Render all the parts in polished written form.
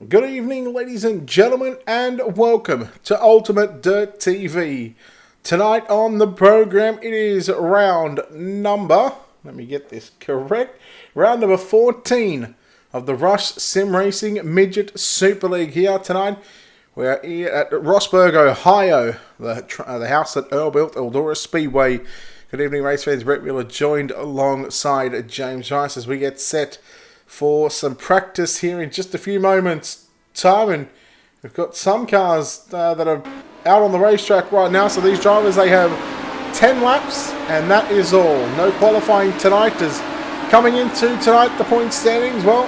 Good evening, ladies and gentlemen, and welcome to Ultimate Dirt TV. Tonight on the program, it is round number, let me get this correct, round number 14 of the Rush Sim Racing Midget Super League here tonight. We're here at Rossburg, Ohio, the house that Earl built, Eldora Speedway. Good evening, race fans. Brett Wheeler joined alongside James Rice as we get set for some practice here in just a few moments' time. And we've got some cars that are out on the racetrack right now. So these drivers, they have 10 laps, and that is all. No qualifying tonight. As coming into tonight, the point standings, well,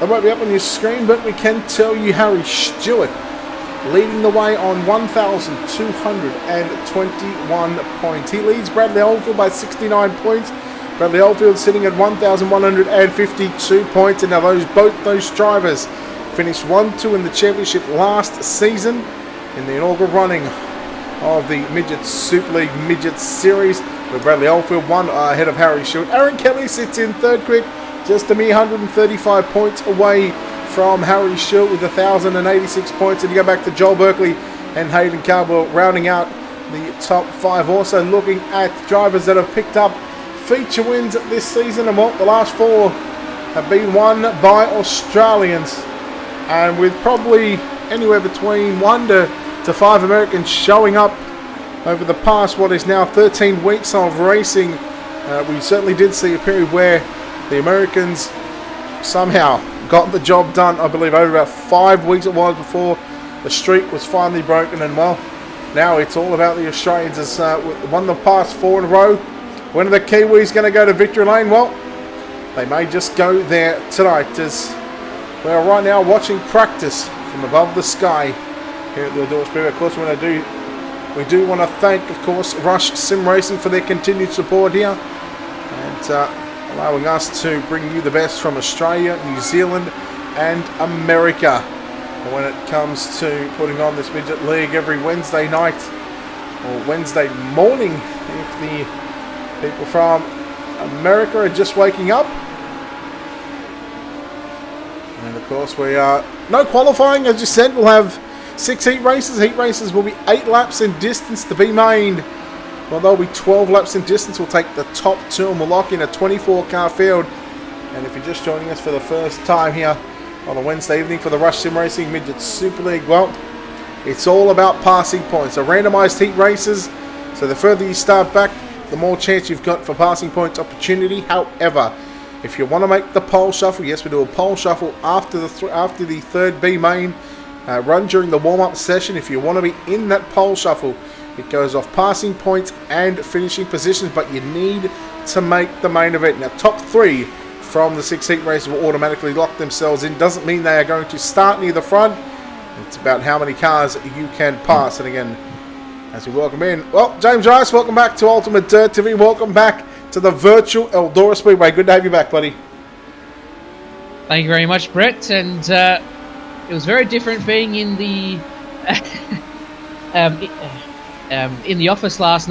they won't be up on your screen, but we can tell you Harry Stewart leading the way on 1,221 points. He leads Bradley Oldfield by 69 points. Bradley Oldfield sitting at 1,152 points. And now both those drivers finished 1-2 in the championship last season in the inaugural running of the Midget Super League Midget Series, where Bradley Oldfield won ahead of Harry Stewart. Aaron Kelly sits in third quick, just a mere 135 points away from Harry Stewart with 1,086 points. And you go back to Joel Berkeley and Hayden Cardwell rounding out the top five. Also looking at drivers that have picked up feature wins this season, and well, the last four have been won by Australians, and with probably anywhere between 1 to 5 Americans showing up over the past what is now 13 weeks of racing. We certainly did see a period where the Americans somehow got the job done. I believe over about 5 weeks it was before the streak was finally broken, and well, now it's all about the Australians as won the past 4 in a row. When are the Kiwis going to go to victory lane? Well, they may just go there tonight, as we are right now watching practice from above the sky here at the Eldora Speedway. Of course, we do want to thank, of course, Rush Sim Racing for their continued support here and allowing us to bring you the best from Australia, New Zealand, and America when it comes to putting on this midget league every Wednesday night or Wednesday morning if the people from America are just waking up. And of course we are no qualifying, as you said. We'll have 6 heat races. Heat races will be 8 laps in distance to be made. Well, there'll be 12 laps in distance. We'll take the top 2 and we'll lock in a 24 car field. And if you're just joining us for the first time here on a Wednesday evening for the Rush Sim Racing Midget Super League, well, it's all about passing points. So randomized heat races, so the further you start back, the more chance you've got for passing points opportunity. However, if you want to make the pole shuffle, yes, we do a pole shuffle after the third B main run during the warm-up session. If you want to be in that pole shuffle, it goes off passing points and finishing positions, but you need to make the main event. Now, top 3 from the 6 heat races will automatically lock themselves in. Doesn't mean they are going to start near the front. It's about how many cars you can pass. And again, as we welcome in, well, James Rice, welcome back to Ultimate Dirt TV. Welcome back to the virtual Eldora Speedway. Good to have you back, buddy. Thank you very much, Brett. And it was very different being in the in the office last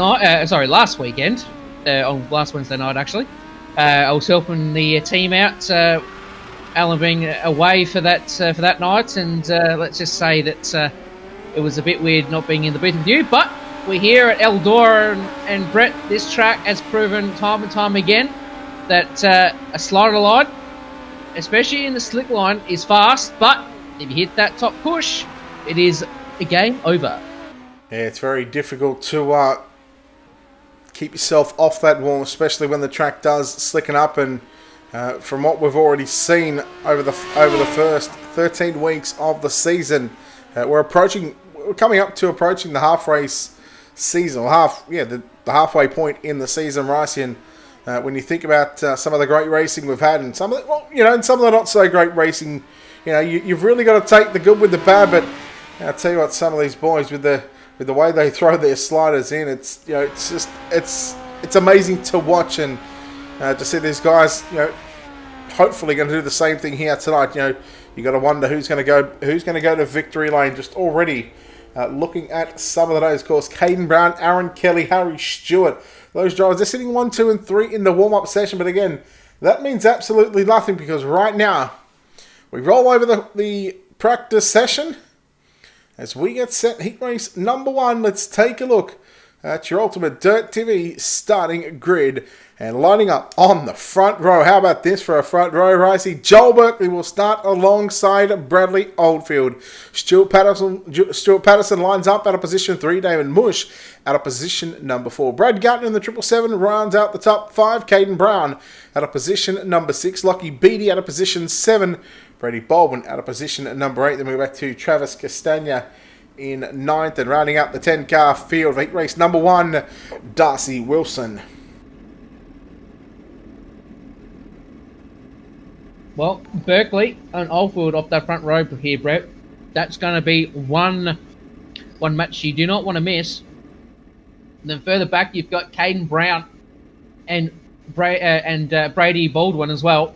weekend, on last Wednesday night actually. I was helping the team out, Alan being away for that night, and let's just say that it was a bit weird not being in the booth with you, but we're here at Eldora, and Brett, this track has proven time and time again that a slider line, especially in the slick line, is fast, but if you hit that top push, it is a game over. Yeah, it's very difficult to keep yourself off that wall, especially when the track does slicken up. And from what we've already seen over the first 13 weeks of the season, we're coming up to approaching the half race season, or the halfway point in the season, Rice. And when you think about some of the great racing we've had, and some of the, and some of the not so great racing, you've really got to take the good with the bad. But I'll tell you what, some of these boys with the way they throw their sliders in, it's amazing to watch, and to see these guys, hopefully going to do the same thing here tonight. You got to wonder who's going to go to victory lane. Just already looking at some of the names, of course, Caden Brown, Aaron Kelly, Harry Stewart. Those drivers, they're sitting 1, 2, and 3 in the warm-up session. But again, that means absolutely nothing, because right now we roll over the practice session as we get set heat race number 1. Let's take a look at your Ultimate Dirt TV starting grid and lining up on the front row. How about this for a front row, Ricey? Joel Berkeley will start alongside Bradley Oldfield. Stuart Patterson lines up out of position 3. David Mush out of position number 4. Brad Gatton in the 777 rounds out the top 5. Caden Brown out of position number 6. Lucky Beattie out of position 7. Brady Baldwin out of position number 8. Then we go back to Travis Castagna in 9th, and rounding out the 10-car field of heat race number 1, Darcy Wilson. Well, Berkeley and Oldfield off that front row here, Brett. That's going to be one match you do not want to miss. And then further back, you've got Caden Brown and Brady Baldwin as well.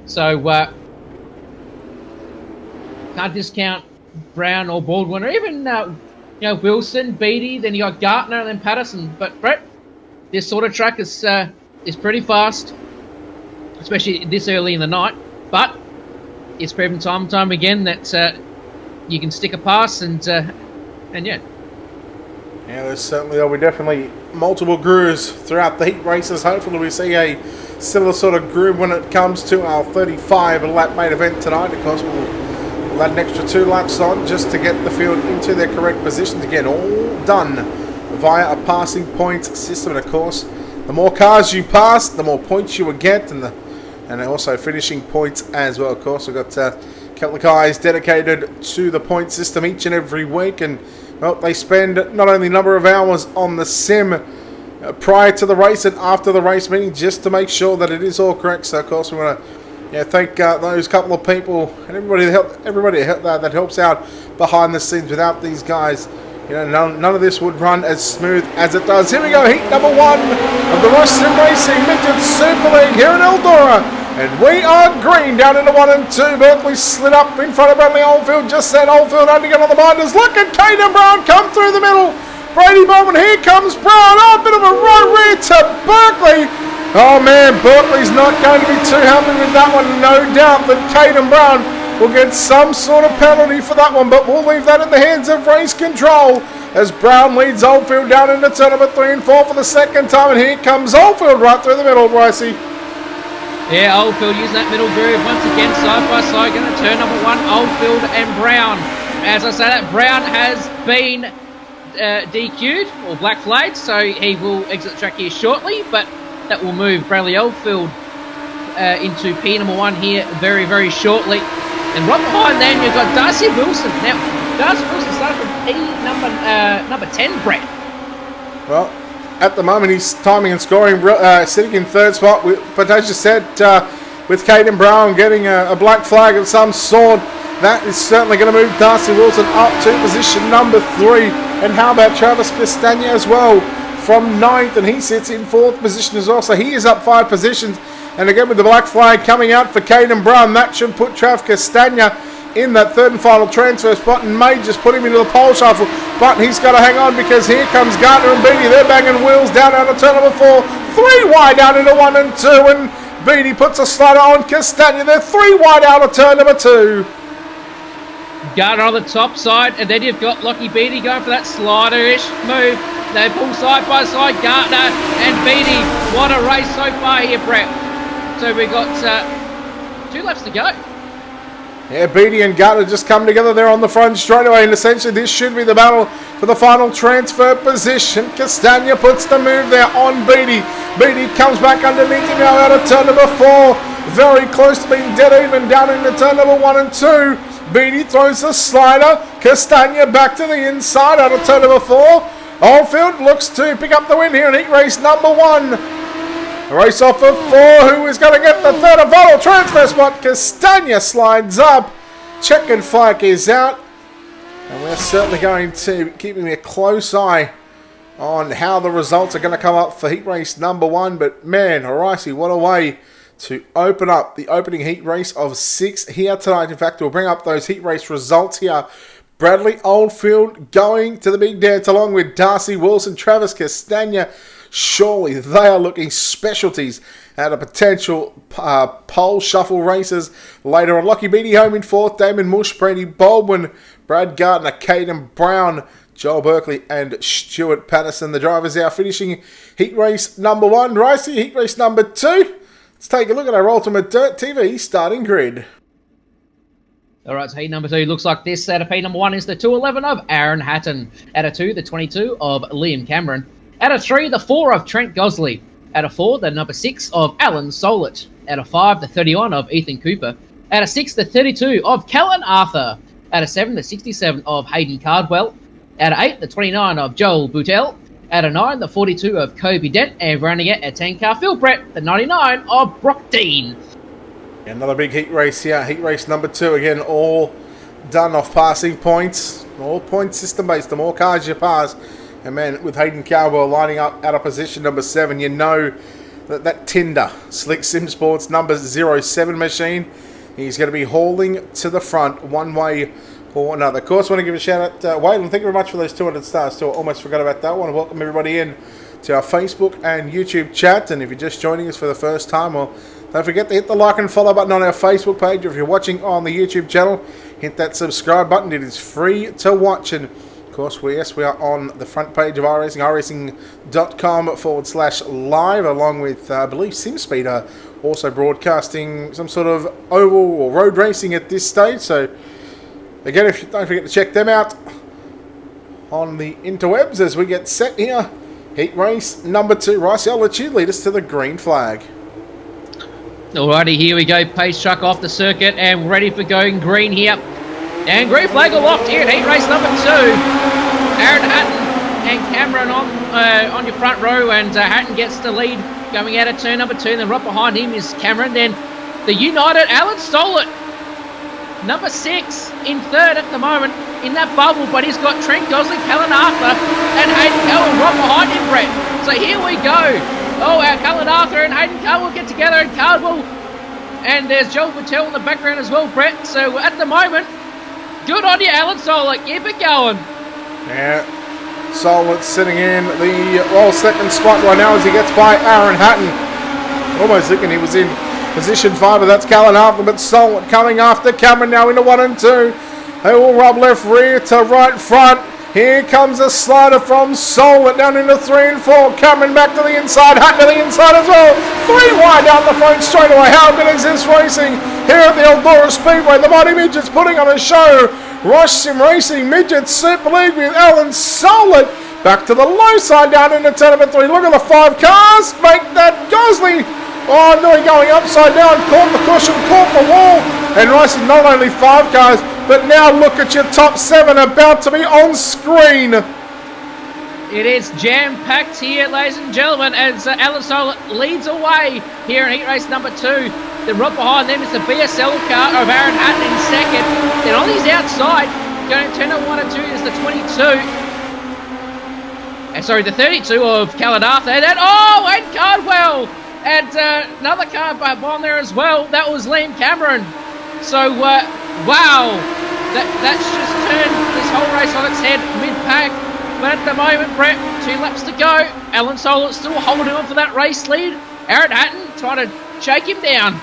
So can't discount Brown or Baldwin, or even Wilson, Beattie. Then you got Gartner and then Patterson. But Brett, this sort of track is pretty fast, especially this early in the night. But it's proven time and time again that you can stick a pass and yeah. Yeah, there'll be definitely multiple grooves throughout the heat races. Hopefully we see a similar sort of groove when it comes to our 35 lap main event tonight. Of course, we'll add an extra 2 laps on just to get the field into their correct positions again. All done via a passing points system. And of course, the more cars you pass, the more points you will get, and also finishing points as well. Of course, we've got a couple of guys dedicated to the point system each and every week, and well, they spend not only a number of hours on the sim prior to the race and after the race meeting just to make sure that it is all correct. So of course we want to thank those couple of people and everybody that helps out behind the scenes. Without these guys, none of this would run as smooth as it does. Here we go, heat number 1 of the Rush Sim Racing Midget Super League here in Eldora. And we are green down into 1 and 2. Berkeley slid up in front of Bradley Oldfield. Just then Oldfield only got on the binders. Look at Caden Brown come through the middle. Brady Bowman, here comes Brown. Oh, a bit of a right rear to Berkeley. Oh man, Berkeley's not going to be too happy with that one. No doubt that Caden Brown will get some sort of penalty for that one, but we'll leave that in the hands of race control as Brown leads Oldfield down into turn number 3 and 4 for the second time. And here comes Oldfield right through the middle, Ricey. Yeah, Oldfield using that middle groove once again, side by side, going to turn number 1, Oldfield and Brown. As I say that, Brown has been DQ'd or black flagged, so he will exit the track here shortly, but that will move Bradley Oldfield into P number 1 here very, very shortly. And right behind them, you've got Darcy Wilson. Now, Darcy Wilson started from P number 10, Brett. Well, at the moment, he's timing and scoring, sitting in 3rd spot. But as you said, with Caden Brown getting a black flag of some sort, that is certainly going to move Darcy Wilson up to position number 3. And how about Travis Castagna as well from 9th, and he sits in 4th position as well. So he is up 5 positions. And again, with the black flag coming out for Caden Brown, that should put Travis Castagna in that 3rd and final transfer spot and may just put him into the pole shuffle. But he's got to hang on because here comes Gartner and Beattie. They're banging wheels down out of turn number 4. 3 wide out into 1 and 2. And Beattie puts a slider on Castagna. They're 3 wide out of turn number 2. Gartner on the top side. And then you've got Lucky Beattie going for that slider-ish move. They pull side by side. Gartner and Beattie. What a race so far here, Brett. So we've got 2 laps to go. Yeah, Beattie and Gartner just come together there on the front straight away, and essentially this should be the battle for the final transfer position. Castagna puts the move there on Beattie. Beattie comes back underneath him now out of turn number 4. Very close to being dead even down into turn number 1 and 2. Beattie throws the slider. Castagna back to the inside out of turn number 4. Oldfield looks to pick up the win here in heat race number 1. A race off of 4. Who is going to get the 3rd and final transfer spot? Castagna slides up. Checkered flag is out. And we're certainly going to be keeping a close eye on how the results are going to come up for heat race number 1. But man, Ricey, what a way to open up the opening heat race of 6 here tonight. In fact, we'll bring up those heat race results here. Bradley Oldfield going to the big dance along with Darcy Wilson, Travis Castagna. Surely they are looking specialties out of potential pole shuffle races later on. Lockie Beatty home in 4th, Damon Mush, Brady Baldwin, Brad Gardner, Caden Brown, Joel Berkeley and Stuart Patterson. The drivers are finishing heat race number 1. Ricey, heat race number 2. Let's take a look at our Ultimate Dirt TV starting grid. All right, so heat number 2 looks like this. Out of heat number 1 is the 211 of Aaron Hatton. Out of 2, the 22 of Liam Cameron. Out of 3, the 4 of Trent Gosley. Out of 4, the number 6 of Alan Solett. Out of 5, the 31 of Ethan Cooper. Out of 6, the 32 of Callan Arthur. Out of 7, the 67 of Hayden Cardwell. Out of 8, the 29 of Joel Boutel. Out of 9, the 42 of Kobe Dent. And rounding out at 10 car, Phil Brett, the 99 of Brock Dean. Another big heat race here. Heat race number 2. Again, all done off passing points. All point system based. The more cars you pass. And man, with Hayden Cardwell lining up out of position number 7, you know that Tinder, Slick Sim Sports number 07 machine, he's going to be hauling to the front one way or another. Of course, I want to give a shout out to Waylon. Thank you very much for those 200 stars too. I almost forgot about that. I want to welcome everybody in to our Facebook and YouTube chat. And if you're just joining us for the first time, well, don't forget to hit the like and follow button on our Facebook page. Or if you're watching on the YouTube channel, hit that subscribe button. It is free to watch. And of course, we are on the front page of iRacing, iRacing.com/live, along with, I believe, SimSpeed are also broadcasting some sort of oval or road racing at this stage. So, again, if you don't forget to check them out on the interwebs as we get set here. Heat race number 2. Rice, I'll let you lead us to the green flag. Alrighty, here we go. Pace truck off the circuit and ready for going green here. And green flag aloft here in heat race number 2. Aaron Hatton and Cameron on your front row, and Hatton gets the lead going out of turn number 2. And then right behind him is Cameron. Then the United Alan Solett, number 6 in 3rd at the moment in that bubble, but he's got Trent Gosley, Callan Arthur, and Hayden Caldwell right behind him, Brett. So here we go. Oh, our Callan Arthur and Hayden Caldwell get together, and Caldwell, and there's Joel Patel in the background as well, Brett. So at the moment, good on you, Alan Solett. Keep it going. Yeah, Solett sitting in the second spot right now as he gets by Aaron Hatton. Almost thinking he was in position 5, but that's Callan Arthur, but Solett coming after Cameron now into 1 and 2. They will rub left rear to right front. Here comes a slider from Solett down into 3 and 4. Cameron back to the inside, Hatton to the inside as well. 3 wide down the front straight away. How good is this racing here at the Eldora Speedway? The Mighty Midget's putting on a show. Rush Sim Racing Midget Super League with Alan Solett. Back to the low side down into turn number 3. Look at the 5 cars. Make that Gosley. Oh no, going upside down. Caught the cushion, caught the wall. And racing not only 5 cars, but now look at your top 7 about to be on screen. It is jam-packed here, ladies and gentlemen, as Alan Solett leads away here in heat race number 2. Then right behind them is the BSL car of Aaron Hatton in 2nd. Then on his outside, going to turn number 1 and 2 is the 22. The 32 of Callan Arthur. And Hayden Cardwell. And another car on there as well. That was Liam Cameron. So, wow. That's just turned this whole race on its head mid-pack. But at the moment, Brett, 2 laps to go. Alan Solett still holding on for that race lead. Aaron Hatton trying to shake him down.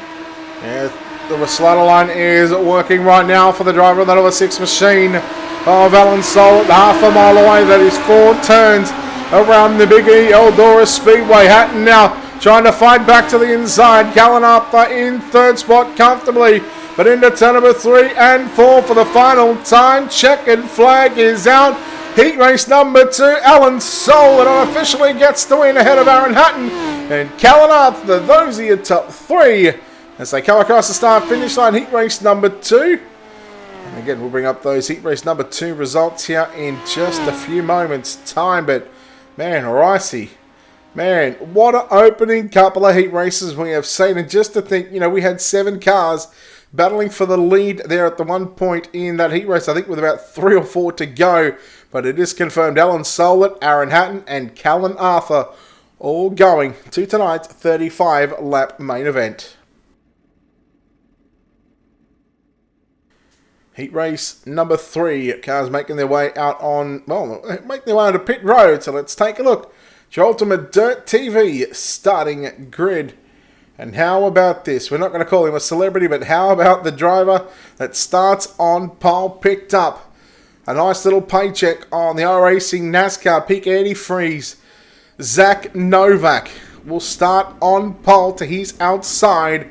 Yeah, the slider line is working right now for the driver of the number 6 machine of Alan Solett. Half a mile away. That is 4 turns around the Big E Eldora Speedway. Hatton now trying to fight back to the inside. Callan Arthur in 3rd spot comfortably. But into turn number 3 and 4 for the final time. Checkered flag is out. Heat race number 2. Alan Solett unofficially gets the win ahead of Aaron Hatton and Callan Arthur. Those are your top 3 as they come across the start finish line. Heat race number 2. And again, we'll bring up those heat race number 2 results here in just a few moments' time. But man, Ricey. Man, what an opening couple of heat races we have seen. And just to think, we had 7 cars battling for the lead there at the one point in that heat race, I think with about 3 or 4 to go. But it is confirmed Alan Solett, Aaron Hatton and Callan Arthur all going to tonight's 35-lap main event. Heat race number 3. Cars making their way out making their way onto pit road. So let's take a look. Your Ultimate Dirt TV starting grid. And how about this? We're not going to call him a celebrity, but how about the driver that starts on pole, picked up a nice little paycheck on the iRacing NASCAR Peak Antifreeze. Zach Novak will start on pole to his outside.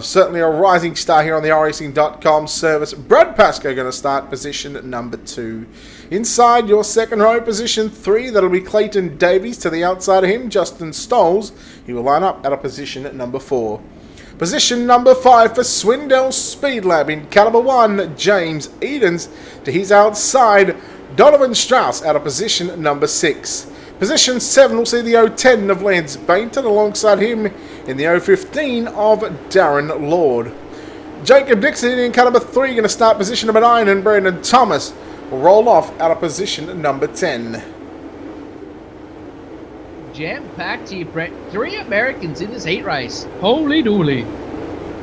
Certainly a rising star here on the iRacing.com service. Brad Pascoe going to start position number 2. Inside your second row, position 3, that'll be Clayton Davies. To the outside of him, Justin Stolz. He will line up at a position at number 4. Position number 5 for Swindell Speed Lab in caliber 1, James Edens. To his outside, Donovan Strauss out of position number 6. Position 7 will see the 010 of Lance Bainton, alongside him in the 015 of Darren Lord. Jacob Dixon in caliber 3 going to start position number 9, and Brandon Thomas will roll off out of position number 10. Jam-packed here, Brett. 3 Americans in this heat race. Holy dooly.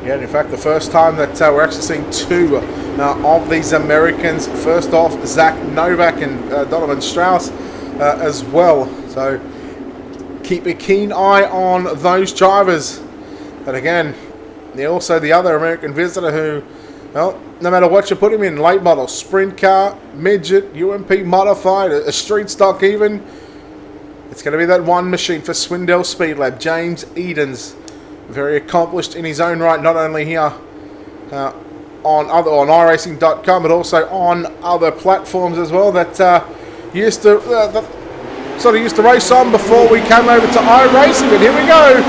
Yeah, and in fact, the first time that we're actually seeing 2 of these Americans. First off, Zach Novak and Donovan Strauss as well. So keep a keen eye on those drivers. But again, also the other American visitor who, well, no matter what you put him in, late model, sprint car, midget, UMP modified, a street stock even, it's going to be that one machine for Swindell Speed Lab. James Edens, very accomplished in his own right, not only here on iRacing.com, but also on other platforms as well that used to race on before we came over to iRacing. But here we go.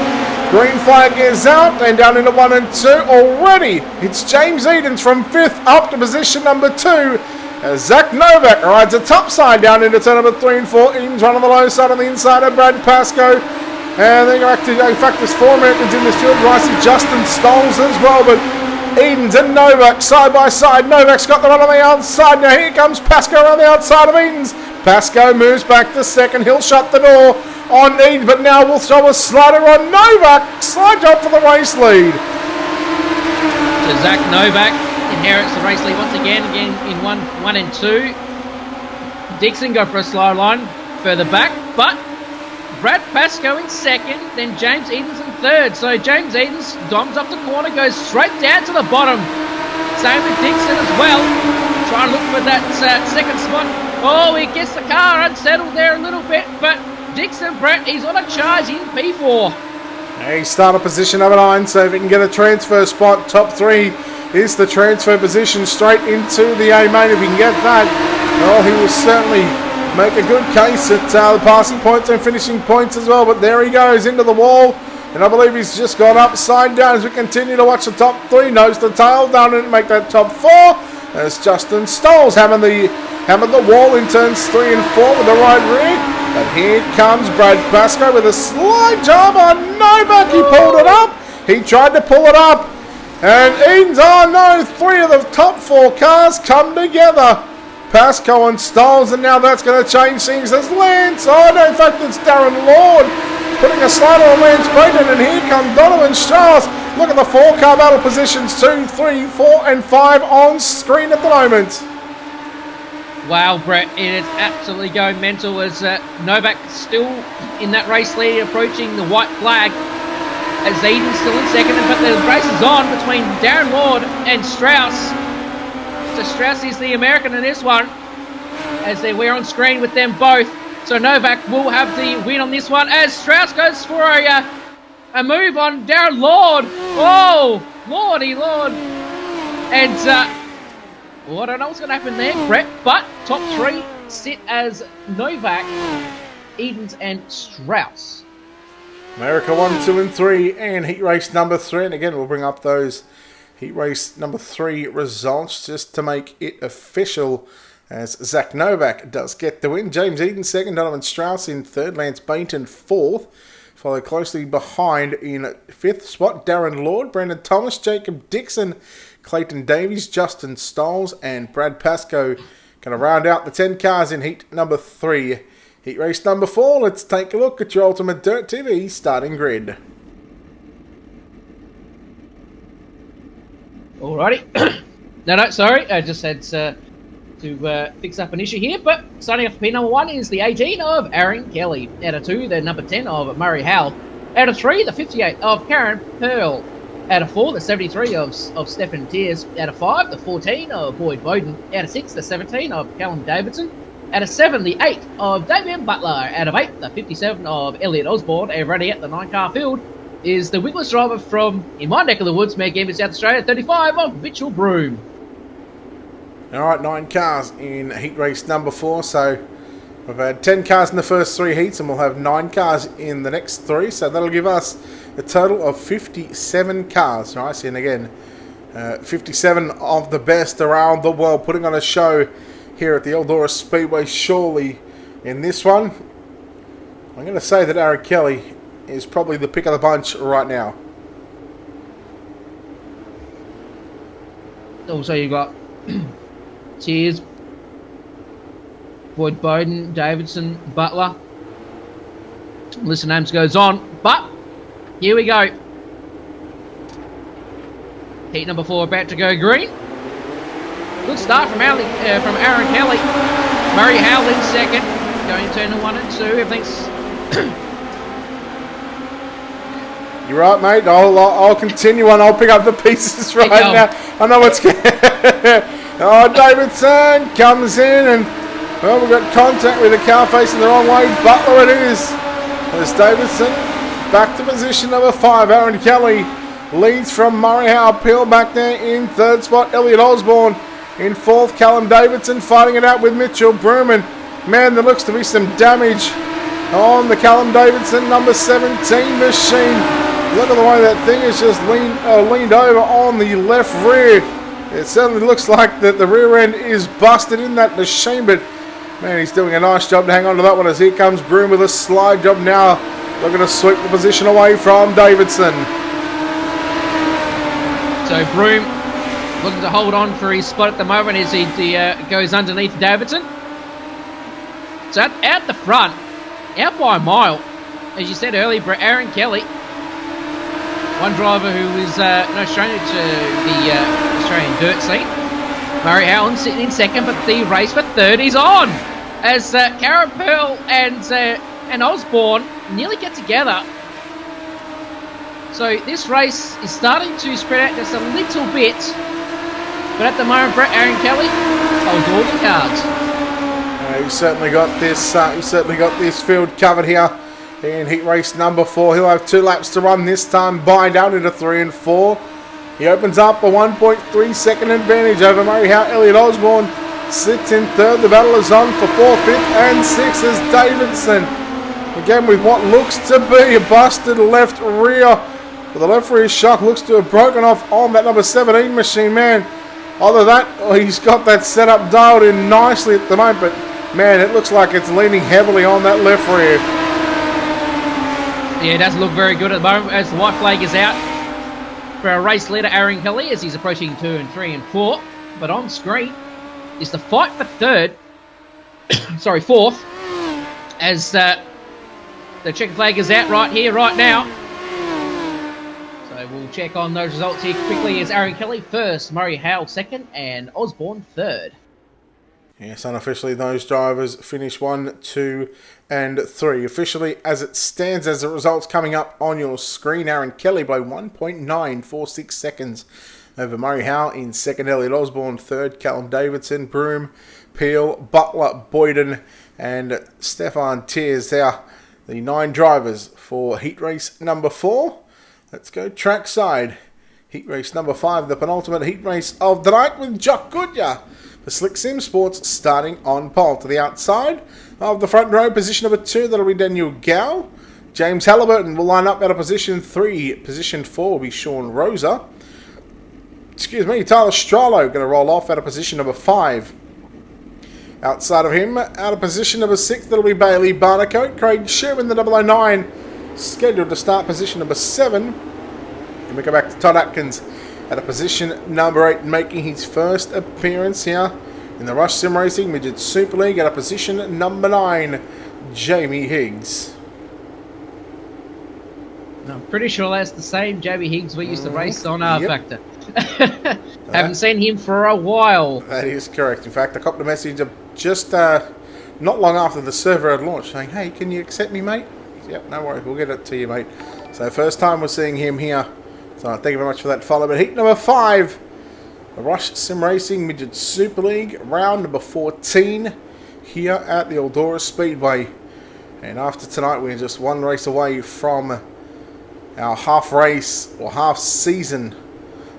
Green flag is out and down into 1 and 2 already. It's James Edens from 5th up to position number 2. Zach Novak rides the top side down into turn number 3 and 4. Edens run on the low side on the inside of Brad Pascoe. And then in fact, there's 4 Americans in this field. I see Justin Stolz as well, but Edens and Novak side by side. Novak's got the run on the outside. Now here comes Pascoe around the outside of Edens. Pascoe moves back to second. He'll shut the door on Edens, but now we'll throw a slider on Novak. Slide job for the race lead. So Zach Novak inherits the race lead once again in 1 and 2. Dixon go for a slow line further back, but Brad Pascoe in second, then James Edens in third. So James Edens doms up the corner, goes straight down to the bottom. Same with Dixon as well. Trying to look for that second spot. Oh, he gets the car unsettled there a little bit, but Dixon, Brett, he's on a charge in P4. He started position number 9, so if he can get a transfer spot, top 3 is the transfer position straight into the A main. If he can get that, well, he will certainly make a good case at the passing points and finishing points as well. But there he goes into the wall, and I believe he's just gone upside down as we continue to watch the top 3 nose to tail down and make that top 4. As Justin Stolz hammered the wall in turns 3 and 4 with the right rear. But here comes Brad Pascoe with a slide job on Novak. He pulled it up. He tried to pull it up. And Edens, oh no, 3 of the top 4 cars come together. Pascoe and Stolz, and now that's going to change things as Lance. Oh no, in fact it's Darren Lord putting a slider on Lance Brayton, and here comes Donovan Strauss. Look at the 4-car battle positions, 2, 3, 4 and 5 on screen at the moment. Wow, Brett, it is absolutely going mental as Novak still in that race lead, approaching the white flag. As Edens still in second, but the race is on between Darren Lord and Strauss. So Strauss is the American in this one, as we're on screen with them both. So Novak will have the win on this one, as Strauss goes for a move on Darren Lord. Oh, Lordy Lord. And well, I don't know what's going to happen there, Brett, but top 3 sit as Novak, Edens and Strauss. America 1, 2 and 3 and heat race number 3. And again, we'll bring up those heat race number 3 results just to make it official, as Zach Novak does get the win. James Edens second, Donovan Strauss in third, Lance Bainton fourth. Followed closely behind in 5th spot, Darren Lord, Brandon Thomas, Jacob Dixon, Clayton Davies, Justin Stolz and Brad Pascoe. Going to round out the 10 cars in heat number 3. Heat race number 4, let's take a look at your Ultimate Dirt TV starting grid. Alrighty. no, sorry. I just had to fix up an issue here. But starting off P number 1 is the 18 of Aaron Kelly. Out of 2, the number 10 of Murray Howell. Out of 3, the 58 of Karen Pearl. Out of 4, the 73 of Stefan Tears. Out of 5, the 14 of Boyd Bowden. Out of 6, the 17 of Callum Davidson. Out of 7, the 8 of Damien Butler. Out of 8, the 57 of Elliot Osborne. And running at the 9-car field is the wingless driver from, in my neck of the woods, Mare Gambier, South Australia, 35 of Mitchell Broome. Alright, 9 cars in heat race number 4, so we've had 10 cars in the first 3 heats and we'll have 9 cars in the next 3, so that'll give us a total of 57 cars. Alright, and again, 57 of the best around the world putting on a show here at the Eldora Speedway. Surely in this one, I'm going to say that Aaron Kelly is probably the pick of the bunch right now. Also, you've got Tears, Boyd Bowden, Davidson, Butler. List of names goes on, but here we go. Heat number 4 about to go green. Good start from Aaron Kelly. Murray Howell in second. Going turn 1 and 2. Everything's... You're right, mate. I'll continue on. I'll pick up the pieces right now. I know what's going Oh, Davidson comes in and, well, we've got contact with the car facing the wrong way. Butler it is. There's Davidson back to position number 5. Aaron Kelly leads from Murray Howell. Peel back there in 3rd spot. Elliot Osborne in 4th. Callum Davidson fighting it out with Mitchell Broome. And, man, there looks to be some damage on the Callum Davidson number 17 machine. Look at the way that thing is just leaned over on the left rear. It certainly looks like that the rear end is busted in that machine, but man, he's doing a nice job to hang on to that one as here comes Broome with a slide job now. Looking to sweep the position away from Davidson. So Broome looking to hold on for his spot at the moment as he goes underneath Davidson. So out the front, out by a mile, as you said earlier, Aaron Kelly. One driver who is no stranger to the Australian dirt scene. Murray Howland sitting in second, but the race for third is on. As Karen Pearl and Osborne nearly get together. So this race is starting to spread out just a little bit. But at the moment, Aaron Kelly holds all the cards. He's certainly got this. He's certainly got this field covered here. In heat race number 4, he'll have 2 laps to run this time, buying down into 3 and 4. He opens up a 1.3 second advantage over Murray Howell. Elliot Osborne sits in 3rd. The battle is on for 4th, 5th and 6th as Davidson. Again with what looks to be a busted left rear. But the left rear shock looks to have broken off on that number 17 machine, man. Other than that, he's got that setup dialed in nicely at the moment, but man, it looks like it's leaning heavily on that left rear. Yeah, it doesn't look very good at the moment as the white flag is out for our race leader, Aaron Kelly, as he's approaching 2 and 3 and 4. But on screen is the fight for 3rd, sorry, 4th, as the checker flag is out right here, right now. So we'll check on those results here quickly as Aaron Kelly 1st, Murray Howell 2nd, and Osborne 3rd. Yes, unofficially those drivers finish 1, 2 and 3. Officially, as it stands, as the results coming up on your screen, Aaron Kelly by 1.946 seconds over Murray Howell in 2nd, Elliot Osborne 3rd, Callum Davidson, Broome, Peel, Butler, Boyden and Stefan Tears. They are the 9 drivers for heat race number 4. Let's go trackside. Heat race number 5, the penultimate heat race of the night with Jock Goodyear. The Slick Sim Sports starting on pole. To the outside of the front row, position number 2, that'll be Daniel Gow. James Halliburton will line up out of position 3. Position 4 will be Sean Rosa. Excuse me, Tyler Strollo going to roll off out of position number 5. Outside of him, out of position number 6, that'll be Bailey Barnacote. Craig Sherman, the 009, scheduled to start position number 7. And we go back to Todd Atkins at a position number 8, making his first appearance here in the Rush Sim Racing Midget Super League at a position number 9, Jamie Higgs. I'm pretty sure that's the same Jamie Higgs we used to race on R Factor. Haven't seen him for a while. That is correct. In fact, I got the message just not long after the server had launched saying, hey, can you accept me, mate? Yep, no worries, we'll get it to you, mate. So first time we're seeing him here. So thank you very much for that follow. But heat number 5, the Rush Sim Racing Midget Super League, round number 14 here at the Eldora Speedway. And after tonight, we're just one race away from our half race or half season,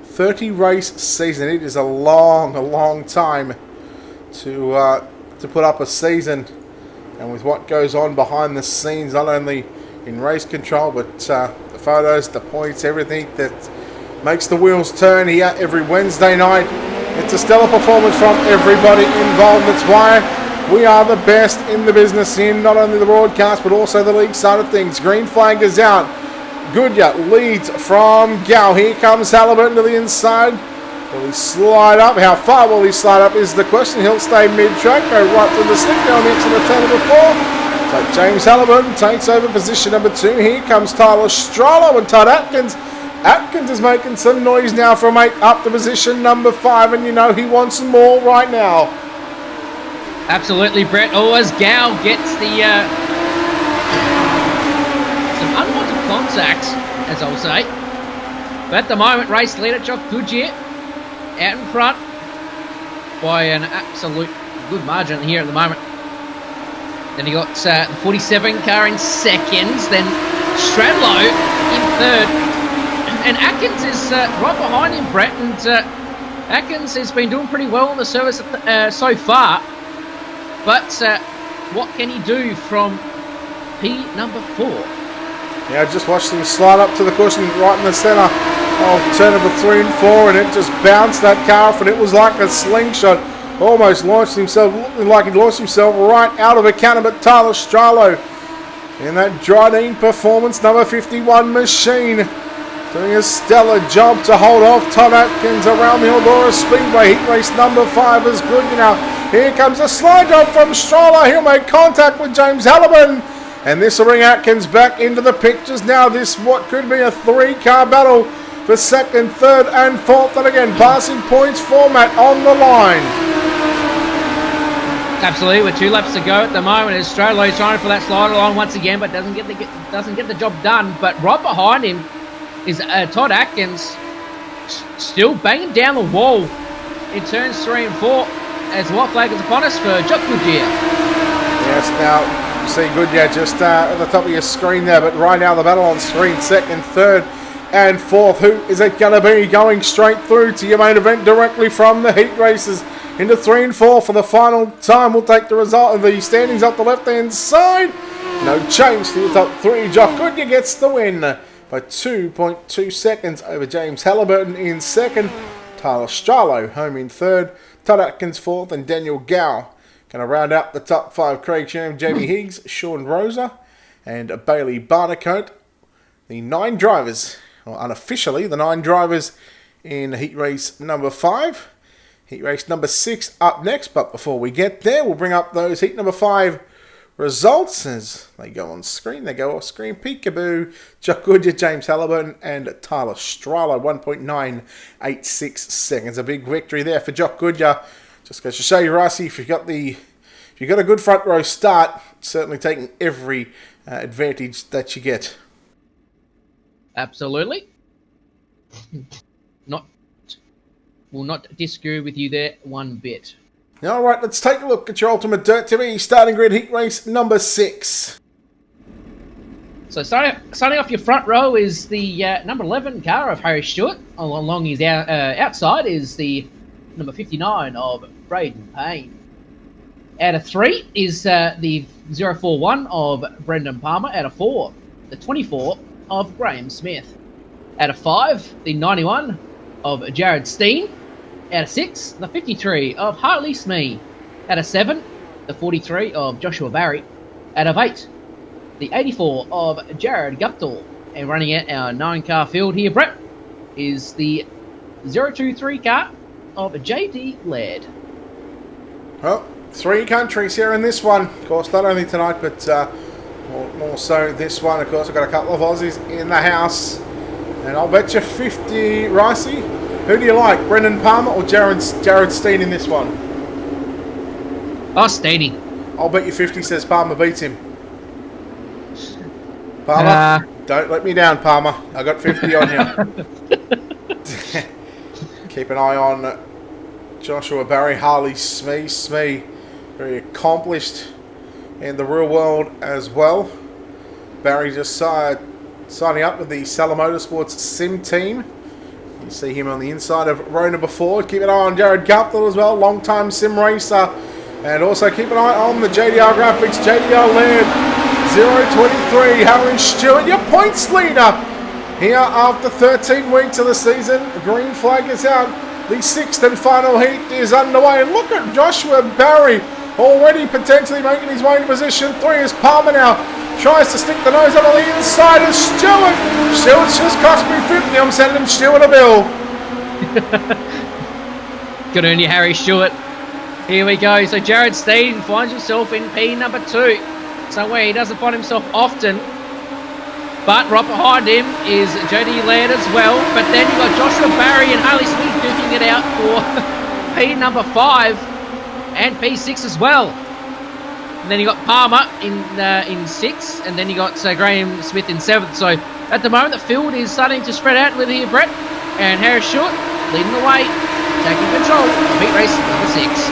30 race season. It is a long time to put up a season, and with what goes on behind the scenes, not only in race control, but the photos, the points, everything that makes the wheels turn here every Wednesday night. It's a stellar performance from everybody involved. That's why we are the best in the business in not only the broadcast but also the league side of things. Green flag is out. Goodyear leads from Gow. Here comes Halliburton to the inside. Will he slide up? How far will he slide up is the question. He'll stay mid-track, go right through the slick down into the turn number 4. So James Halliburton takes over position number 2. Here comes Tyler Strollo and Todd Atkins. Atkins is making some noise now from 8 up to position number 5, and you know he wants some more right now. Absolutely, Brett. Always Gow gets the some unwanted contacts, as I'll say. But at the moment, race leader Jock Goodyear out in front by an absolute good margin here at the moment. Then you got the 47 car in second, then Stradlow in third, and Atkins is right behind him, Brett. And Atkins has been doing pretty well on the service so far. But what can he do from P number 4? Yeah, I just watched him slide up to the cushion right in the centre of turn number 3 and 4, and it just bounced that car off, and it was like a slingshot. Almost launched himself, looking like he launched himself right out of a cannon. But Tyler Strollo in that Dryden Performance number 51 machine, doing a stellar job to hold off Todd Atkins around the Eldora Speedway. Heat race number 5 is good. You know, here comes a slide job from Strollo. He'll make contact with James Halliburton, and this will bring Atkins back into the pictures. Now this what could be a 3-car battle for second, third and fourth, and again passing points format on the line. Absolutely, with 2 laps to go at the moment. As Strollo trying for that slide along once again, but doesn't get the job done. But right behind him is Todd Atkins, still banging down the wall in turns 3 and 4. As white flag is upon us for Jock Goodyear. Yes, now you see Goodyear just at the top of your screen there, but right now the battle on screen, second, third and fourth. Who is it going to be going straight through to your main event directly from the heat races into 3 and 4 for the final time? We'll take the result of the standings up the left-hand side. No change to the top 3. Jock Goodyear gets the win by 2.2 seconds over James Halliburton in second. Tyler Strollo home in third. Todd Atkins fourth, and Daniel Gow going to round out the top 5. Craig Sham, Jamie Higgs, Sean Rosa and Bailey Barnacote. The 9 drivers, or unofficially the 9 drivers in heat race number 5. Heat race number 6 up next, but before we get there, we'll bring up those heat number 5 results as they go on screen. They go off screen. Peekaboo, Jock Goodyear, James Halliburton and Tyler Strollo, 1.986 seconds. A big victory there for Jock Goodyear. Just goes to show you, Ricey, if you've got a good front row start, certainly taking every advantage that you get. Absolutely. Will not disagree with you there one bit. All right, let's take a look at your Ultimate Dirt TV starting grid heat race number 6. So starting off your front row is the number 11 car of Harry Stewart. Along his outside is the number 59 of Braden Payne. Out of 3 is the 041 of Brendan Palmer. Out of 4, the 24 of Graham Smith. Out of 5, the 91 of Jared Steen. Out of 6, the 53 of Harley Smee. Out of 7, the 43 of Joshua Barry. Out of 8, the 84 of Jared Guptill. And running out our 9-car field here, Brett, is the 023 car of JD Laird. Well, 3 countries here in this one. Of course, not only tonight, but more so this one. Of course, I've got a couple of Aussies in the house. And I'll bet you 50, Ricey. Who do you like, Brendan Palmer or Jared Steen in this one? Oh, Steeny. I'll bet you 50 says Palmer beats him. Palmer? Don't let me down, Palmer. I got 50 on you. Keep an eye on Joshua Barry, Harley Smee. Smee, very accomplished in the real world as well. Barry just signing up with the Salah Motorsports Sim team. You see him on the inside of Rona before. Keep an eye on Jared Guptill as well, long-time sim racer. And also keep an eye on the JDR graphics. JDR led 0.23. Harry Stewart, your points leader here after 13 weeks of the season. The green flag is out. The sixth and final heat is underway. And look at Joshua Barry already potentially making his way to position 3 as Palmer now tries to stick the nose up on the inside of Stewart. Stewart's just cost me 50. I'm sending Stewart a bill. Good on you, Harry Stewart. Here we go. So Jared Steen finds himself in P number 2. Somewhere he doesn't find himself often. But right behind him is JD Laird as well. But then you've got Joshua Barry and Harley Smith duking it out for P number 5 and P6 as well. And then you got Palmer in 6, and then you got Graham Smith in 7th. So at the moment the field is starting to spread out with here, Brett. And Harris Stewart leading the way, taking control of heat race number 6.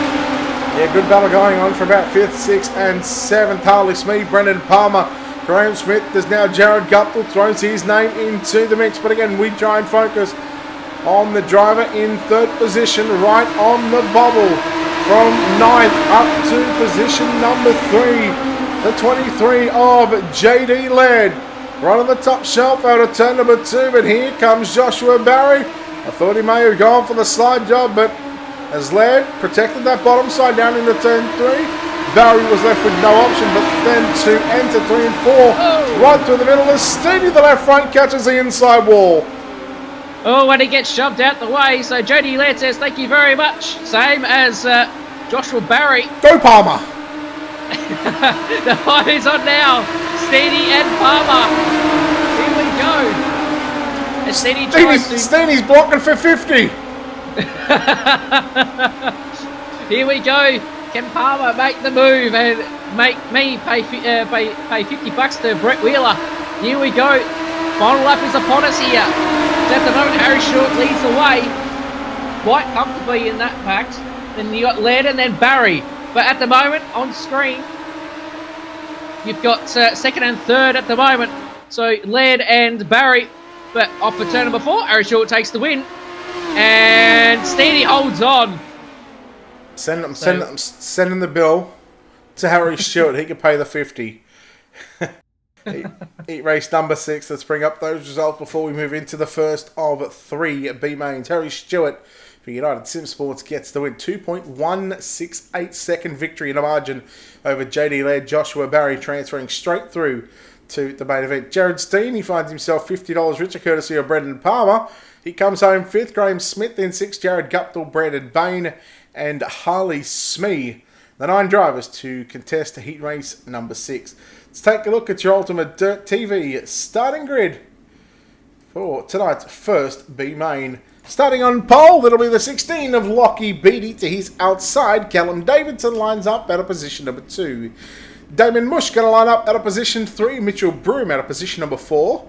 Yeah, good battle going on for about 5th, 6th and 7th. Harley Smith, Brendan Palmer, Graham Smith. There's now Jared Guptill throws his name into the mix. But again, we try and focus on the driver in 3rd position, right on the bubble. From 9th up to position number 3. The 23 of JD Laird. Right on the top shelf out of turn number 2. But here comes Joshua Barry. I thought he may have gone for the slide job, but as Laird protected that bottom side down into turn 3, Barry was left with no option but then to enter 3 and 4. Right through the middle as Steedy, the left front, catches the inside wall. Oh, and he gets shoved out the way. So Jody Laird says thank you very much. Same as Joshua Barry. Go Palmer! The high is on now. Steedy and Palmer. Here we go. As Steedy tries to... Steeny's blocking for 50. Here we go. Can Palmer make the move and make me pay $50 to Brett Wheeler? Here we go. Final lap is upon us here. At the moment, Harry Stewart leads the way quite comfortably in that pact. Then you got Laird and then Barry. But at the moment, on screen, you've got 2nd and 3rd at the moment. So Laird and Barry. But off for turn number 4, Harry Stewart takes the win. And Steedy holds on. Sending the bill to Harry Stewart. He can pay the 50. Heat race number 6. Let's bring up those results before we move into the first of 3 B mains. Harry Stewart for United Sim Sports gets the win. 2.168 second victory in a margin over JD Laird. Joshua Barry transferring straight through to the main event. Jared Steen, he finds himself $50 richer courtesy of Brendan Palmer. He comes home 5th. Graham Smith in 6th. Jared Guptill, Brandon Bain and Harley Smee. The 9 drivers to contest heat race number 6. Let's take a look at your Ultimate Dirt TV starting grid for tonight's first B main. Starting on pole, that'll be the 16 of Lockie Beatty. To his outside, Callum Davidson lines up out of position number 2. Damon Mush going to line up out of position 3. Mitchell Broom out of position number 4.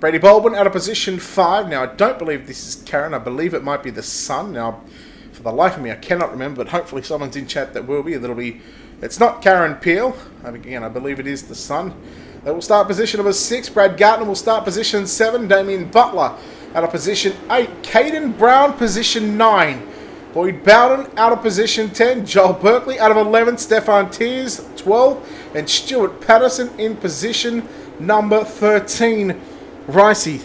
Brady Baldwin out of position 5. Now, I don't believe this is Karen. I believe it might be the son. Now, for the life of me, I cannot remember, but hopefully someone's in chat that will be. That'll be... It's not Karen Peel. Again, I believe it is the son. They will start position number 6. Brad Gartner will start position 7. Damien Butler out of position 8. Caden Brown, position 9. Boyd Bowden out of position 10. Joel Berkeley out of 11. Stefan Tears, 12. And Stuart Patterson in position number 13. Ricey,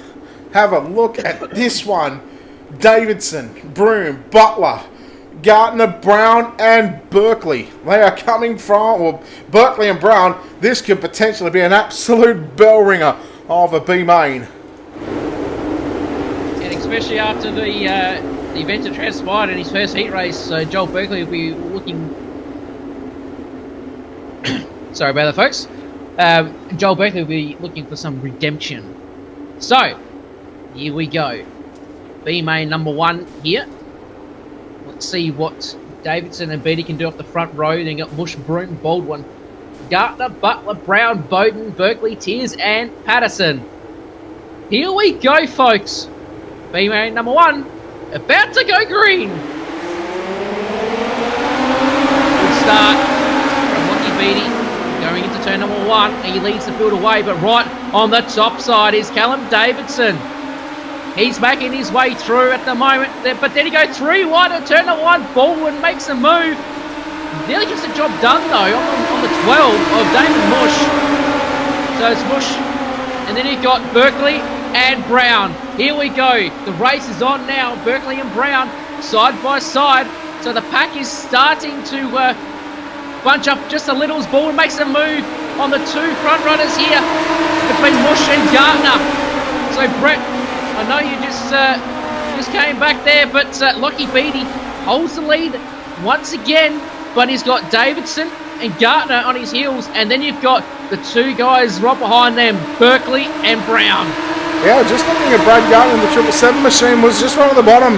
have a look at this one. Davidson, Broom, Butler, Gartner, Brown, and Berkeley. They are coming from, well, Berkeley and Brown. This could potentially be an absolute bell ringer of a B main. And especially after the event that transpired in his first heat race, so Joel Berkeley will be looking. Sorry about that, folks. Joel Berkeley will be looking for some redemption. So, here we go. B main number 1 here. Let's see what Davidson and Beatty can do off the front row. Then got Mush, Broom, Baldwin, Gartner, Butler, Brown, Bowden, Berkeley, Tears, and Patterson. Here we go, folks. B-main number 1, about to go green. Good start from Lucky Beatty. Going into turn number 1. He leads the field away, but right on the top side is Callum Davidson. He's making his way through at the moment, but then he goes 3 wide at turn number 1. Baldwin makes a move. Nearly gets the job done, though, on the 12 of Damon Mush. So it's Mush. And then you've got Berkeley and Brown. Here we go. The race is on now. Berkeley and Brown side by side. So the pack is starting to bunch up just a little as Baldwin makes a move on the 2 front runners here between Mush and Gardner. So Brett, I know you just came back there, but Lucky Beatty holds the lead once again, but he's got Davidson and Gardner on his heels, and then you've got the 2 guys right behind them, Berkeley and Brown. Yeah, just looking at Brad Gardner, the 777 machine was just right at the bottom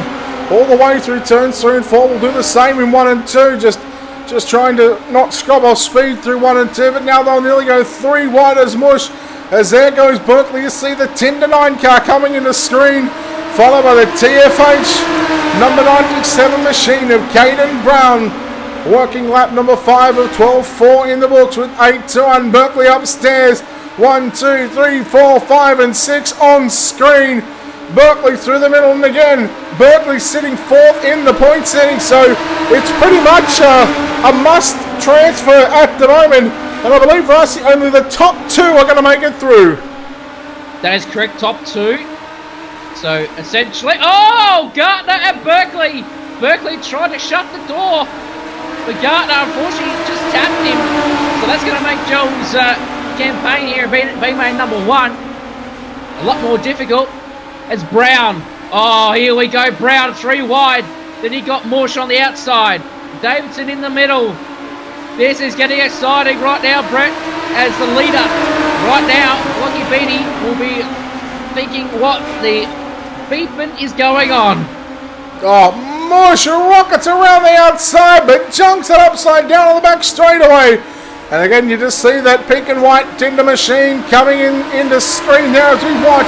all the way through turns 3 and 4. We'll do the same in 1 and 2, just trying to not scrub off speed through 1 and 2, but now they'll nearly go 3 wide as Mush. As there goes Berkeley, you see the 10-9 car coming in the screen, followed by the TFH number 97 machine of Caden Brown, working lap number 5 of 12.4 in the books with 8-2, and Berkeley upstairs, 1, 2, 3, 4, 5 and 6 on screen. Berkeley through the middle, and again, Berkeley sitting 4th in the point setting, so it's pretty much a must transfer at the moment. And I believe for us, only the top 2 are going to make it through. That is correct, top 2. So essentially, Gardner and Berkeley. Berkeley tried to shut the door, but Gardner unfortunately just tapped him. So that's going to make Joel's campaign here B-main number 1 a lot more difficult. As Brown, here we go, Brown 3 wide. Then he got Mush on the outside. Davidson in the middle. This is getting exciting right now, Brett, as the leader. Right now, Lucky Beatty will be thinking what the beeping is going on. Mush rockets around the outside, but junks it upside down on the back straightaway. And again, you just see that pink and white Tinder machine coming into screen there as we watch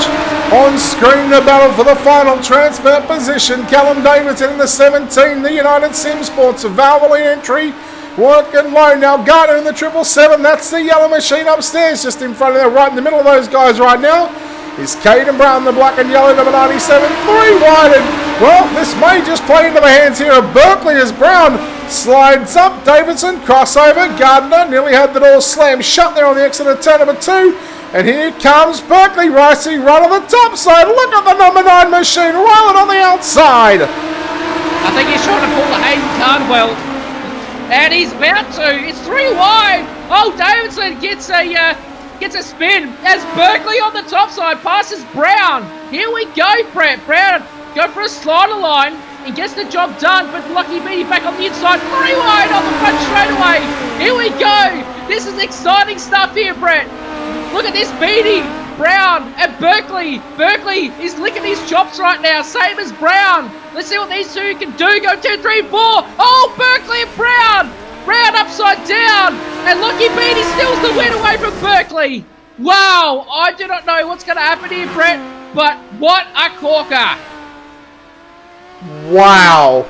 on screen the battle for the final transfer position. Callum Davidson in the 17, the United Sim Sports Valvoline entry. Working low now, Gardner in the 777. That's the yellow machine upstairs, just in front of there, right in the middle of those guys right now. Is Caden Brown, the black and yellow number 97, 3 wide. And, well, this may just play into the hands here of Berkeley as Brown slides up. Davidson, crossover. Gardner nearly had the door slammed shut there on the exit of turn number 2. And here comes Berkeley racing right on the top side. Look at the number 9 machine rolling on the outside. I think he's trying to pull the Hayden Cardwell. And he's about to. It's 3 wide. Davidson gets a spin as Berkeley on the top side passes Brown. Here we go, Brett. Brown go for a slider line and gets the job done, but Lucky Beatty back on the inside. 3 wide on the front straightaway. Here we go. This is exciting stuff here, Brett. Look at this Beatty, Brown, and Berkeley. Berkeley is licking his chops right now, same as Brown. Let's see what these 2 can do. Go 2, 3, 4. Berkeley and Brown. Brown upside down, and Lucky Beatty steals the win away from Berkeley. Wow, I do not know what's going to happen here, Brett, but what a corker. Wow.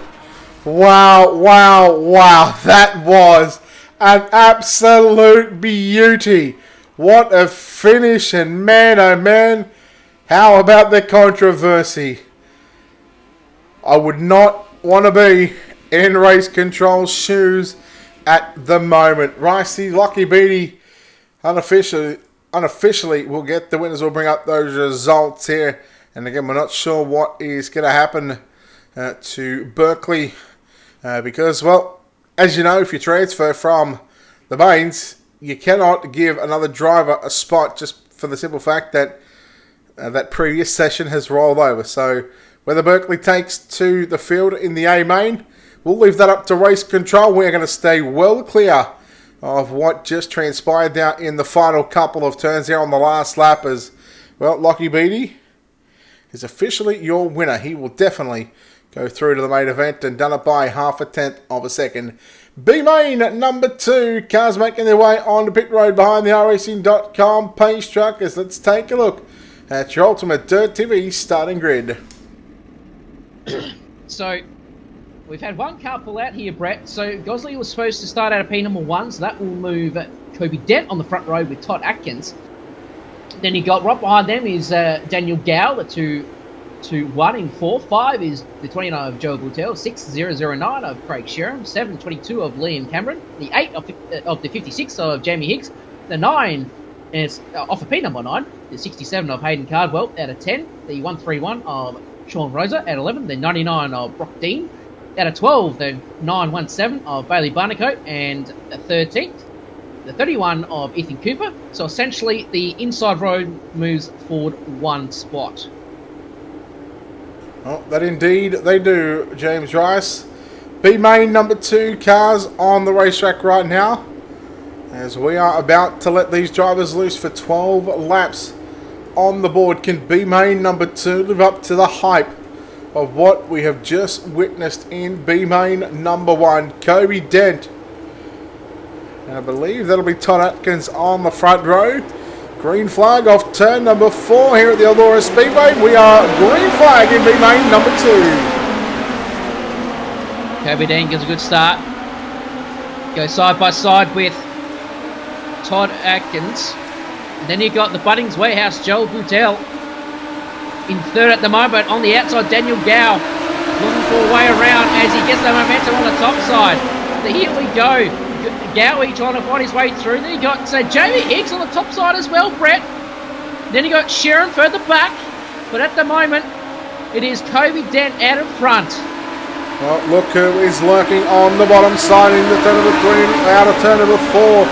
That was an absolute beauty. What a finish, and man, oh man, how about the controversy? I would not want to be in race control shoes at the moment. Ricey, Lucky Beatty unofficially will get the winners. We'll bring up those results here. And again, we're not sure what is going to happen to Berkeley because, well, as you know, if you transfer from the mains, you cannot give another driver a spot just for the simple fact that that previous session has rolled over. So whether Berkeley takes to the field in the A main, we'll leave that up to race control. We're going to stay well clear of what just transpired now in the final couple of turns there on the last lap as, well, Lucky Beatty is officially your winner. He will definitely go through to the main event and done it by 0.5 of a second. B-main number 2, cars making their way on the pit road behind the racing.com pace truckers. Let's take a look That's your ultimate Dirt TV starting grid. So, we've had one car pull out here, Brett. So, Gosley was supposed to start out of P number 1, so that will move Kobe Dent on the front row with Todd Atkins. Then you got right behind them is Daniel Gow, the 2-1 in 4. 5 is the 29 of Joe Boutel. 6-0-0-9 of Craig Sherham. 7-22 of Liam Cameron. The 8 of the 56 of Jamie Higgs. The 9 is off of P number 9. The 67 of Hayden Cardwell out of 10. The 131 of Sean Rosa at 11. The 99 of Brock Dean. Out of 12, the 917 of Bailey Barnacote. And the 13th, the 31 of Ethan Cooper. So essentially, the inside road moves forward 1 spot. Well, that indeed they do, James Rice. B main number 2 cars on the racetrack right now, as we are about to let these drivers loose for 12 laps on the board. Can B main number 2 live up to the hype of what we have just witnessed in B main number 1? Kobe Dent. And I believe that'll be Todd Atkins on the front row. Green flag off turn number 4 here at the Eldora Speedway. We are green flag in B main number 2. Kobe Dent gets a good start. Go side by side with Todd Atkins. And then you got the Bunnings Warehouse, Joel Boutel. In third at the moment, on the outside, Daniel Gow. Looking for a way around as he gets the momentum on the top side. So here we go. Gowie trying to find his way through. Then you got Jamie Higgs on the top side as well, Brett. Then you got Sharon further back. But at the moment, it is Kobe Dent out in front. Well, look who is lurking on the bottom side in the turn number 3, out of turn number 4.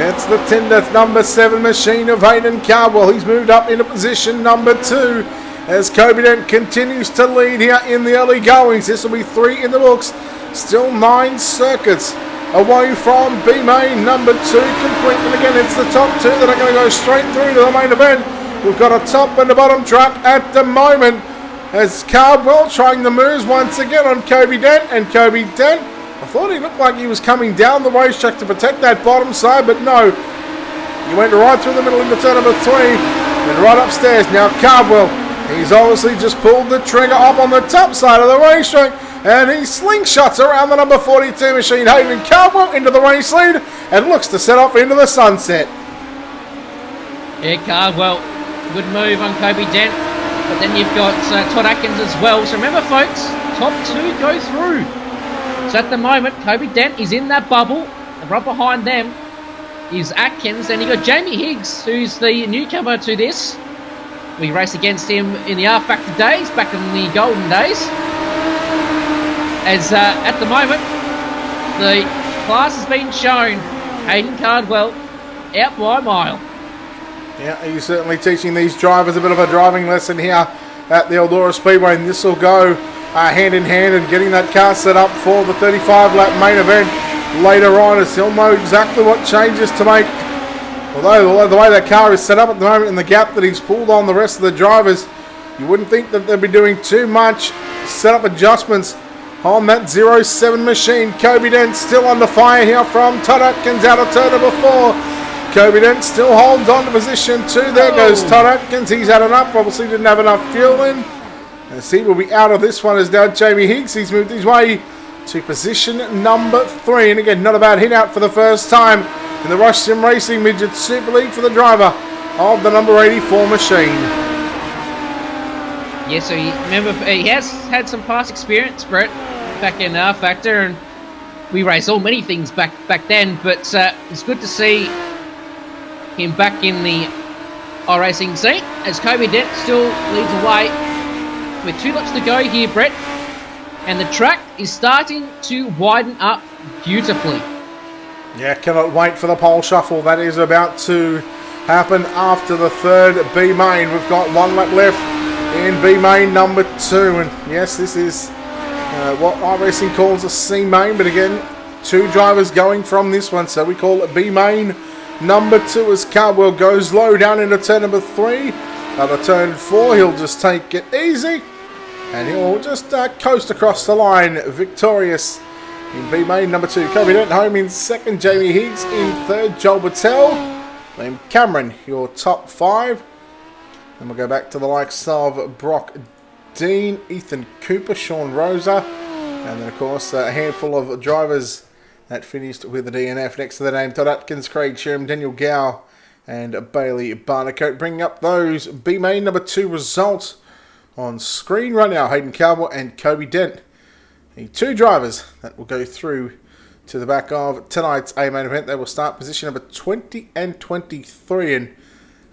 It's the Tinder number 7 machine of Hayden Cardwell. He's moved up into position number 2 as Kobe Dent continues to lead here in the early goings. This will be 3 in the books. Still 9 circuits away from B main number 2 complete. And again, it's the top 2 that are going to go straight through to the main event. We've got a top and a bottom truck at the moment as Cardwell trying the moves once again on Kobe Dent. And Kobe Dent, I thought he looked like he was coming down the racetrack to protect that bottom side, but no. He went right through the middle into turn number 3 and right upstairs. Now Cardwell, he's obviously just pulled the trigger up on the top side of the racetrack. And he slingshots around the number 42 machine, Hayden Cardwell, into the race lead and looks to set off into the sunset. Yeah, Cardwell, good move on Kobe Dent. But then you've got Todd Atkins as well. So remember, folks, top 2 go through. So at the moment, Kobe Dent is in that bubble. And right behind them is Atkins. And you've got Jamie Higgs, who's the newcomer to this. We raced against him in the R-Factor days, back in the golden days. As at the moment, the class has been shown. Hayden Cardwell out by a mile. Yeah, he's certainly teaching these drivers a bit of a driving lesson here at the Eldora Speedway. And this will go hand in hand and getting that car set up for the 35-lap main event later on, as he'll know exactly what changes to make. Although the way that car is set up at the moment and the gap that he's pulled on the rest of the drivers, you wouldn't think that they'd be doing too much setup adjustments on that 07 machine. Kobe Dent still under fire here from Todd Atkins out of turn number 4. Kobe Dent still holds on to position 2. There goes Todd Atkins. He's had enough. Obviously didn't have enough fuel in. As he will be out of this one as now Jamie Higgs. He's moved his way to position number 3. And again, not a bad hit out for the first time in the Rush Sim Racing Midget Super League for the driver of the number 84 machine. Yeah, so remember, he has had some past experience, Brett, back in R-Factor, and we raced all many things back then, but it's good to see him back in the iRacing scene, as Kobe Dent still leads away with 2 laps to go here, Brett, and the track is starting to widen up beautifully. Yeah, cannot wait for the pole shuffle. That is about to happen after the third B main. We've got 1 lap left in B main number 2, and yes, this is what iRacing calls a C main, but again, 2 drivers going from this one, so we call it B main number 2 as Cardwell goes low down into turn number 3. Out of turn 4, he'll just take it easy and he'll just coast across the line victorious in B main number 2. Kobe Dent home in 2nd, Jamie Higgs in 3rd, Joel Battelle, Liam Cameron your top 5. And we'll go back to the likes of Brock Dean, Ethan Cooper, Sean Rosa, and then of course a handful of drivers that finished with the DNF next to the name: Todd Atkins, Craig Sherm, Daniel Gow, and Bailey Barnacote. Bringing up those B main number 2 results on screen right now: Hayden Cowboy and Kobe Dent, the 2 drivers that will go through to the back of tonight's A main event. They will start position number 20 and 23, and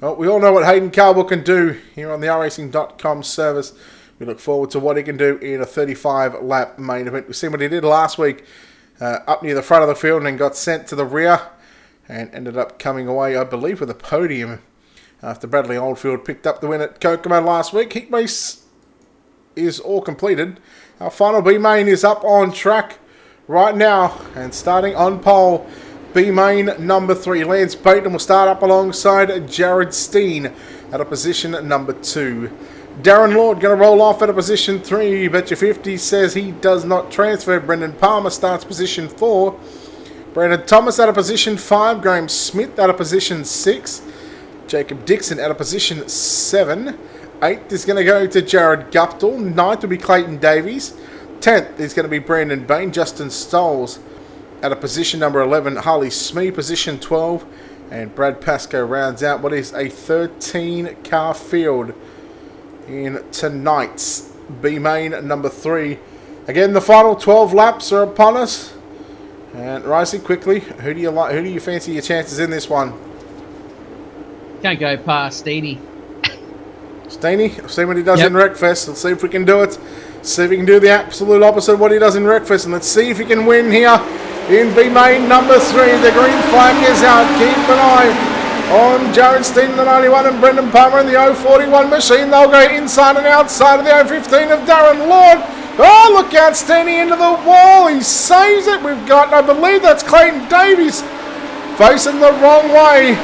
well, we all know what Hayden Cowboy can do here on the iRacing.com service. We look forward to what he can do in a 35-lap main event. We've seen what he did last week up near the front of the field and then got sent to the rear and ended up coming away, I believe, with a podium after Bradley Oldfield picked up the win at Kokomo last week. Heat race is all completed. Our final B main is up on track right now, and starting on pole, B main number 3, Lance Payton will start up alongside Jared Steen at a position number 2. Darren Lord going to roll off at a position 3. Betcha 50 says he does not transfer. Brendan Palmer starts position 4. Brandon Thomas at a position 5. Graham Smith at a position 6. Jacob Dixon at a position 7. 8th is going to go to Jared Guptill. 9th will be Clayton Davies. 10th is going to be Brandon Bain. Justin Stolz at a position number 11. Harley Smee, position 12. And Brad Pascoe rounds out what is a 13-car field in tonight's B main number 3. Again, the final 12 laps are upon us. And Ricey, quickly, who do you like? Who do you fancy your chances in this one? Can't go past Steedy. Steeny, I've seen what he does in Wreckfest. Let's see if we can do it. See if we can do the absolute opposite of what he does in Wreckfest. And let's see if he can win here in B main number 3. The green flag is out. Keep an eye on Jared Steen in the 91 and Brendan Palmer in the 041 machine. They'll go inside and outside of the 015 of Darren Lord. Oh, look out, Steeny into the wall. He saves it. We've got, I believe that's Clayton Davies facing the wrong way.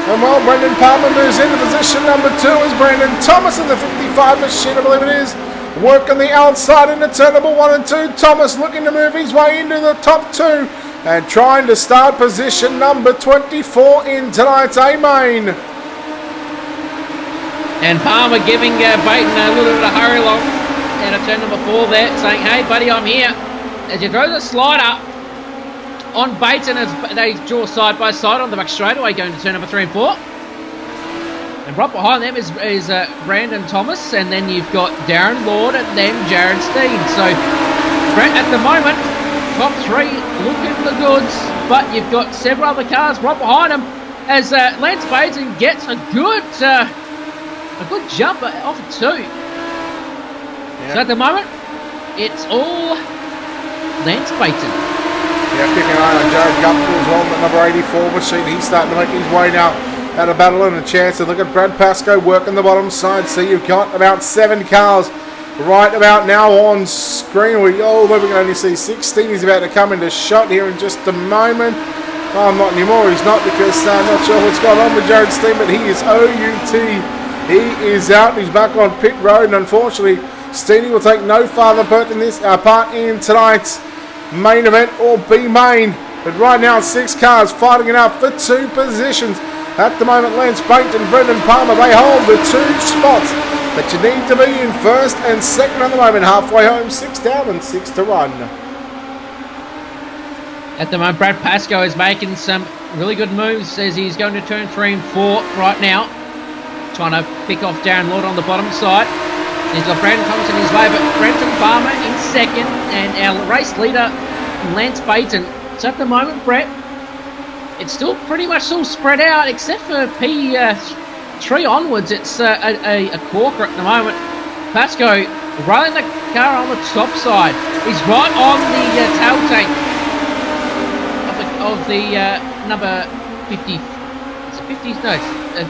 And well, Brendan Palmer moves into position number 2 as Brandon Thomas in the 55 machine, I believe it is. Work on the outside into turn number 1 and 2. Thomas looking to move his way into the top 2. And trying to start position number 24 in tonight's A-Main. And Palmer giving Baton a little bit of hurry along out of turn number 4 there, saying, hey buddy, I'm here. As you throw the slider on Baton as they draw side by side on the back straightaway going to turn number 3 and 4. And right behind them is Brandon Thomas, and then you've got Darren Lord and then Jared Steen. So at the moment, top 3 looking the goods, but you've got several other cars right behind him as Lance Baton gets a good jump off of 2. Yep. So at the moment, it's all Lance Baton. Yeah, kicking an eye on Jared Guptill as well, the number 84 machine. He's starting to make his way now out of battle and a chance. And look at Brad Pascoe working the bottom side. So you've got about 7 cars right about now on screen. Although we can only see 16. He's about to come into shot here in just a moment. Oh, not anymore. He's not, because I'm not sure what's going on with Jared Steen, but he is OUT. He is out. He's back on pit road, and unfortunately, Steeny will take no further part in tonight's main event or B main. But right now, 6 cars fighting it out for 2 positions. At the moment, Lance Baton and Brendan Palmer, they hold the 2 spots that you need to be in first and second at the moment. Halfway home, 6 down and 6 to run. At the moment, Brad Pascoe is making some really good moves as he's going to turn 3 and 4 right now. Trying to pick off Darren Lord on the bottom side. He's got Brandon Thomas in his way, but Brendan Palmer in second, and our race leader, Lance Baton. So at the moment, Brett, it's still pretty much all spread out, except for P3 onwards. It's a corker at the moment. Pascoe rolling the car on the top side. He's right on the tail tank of the number 50. Is it 50? No,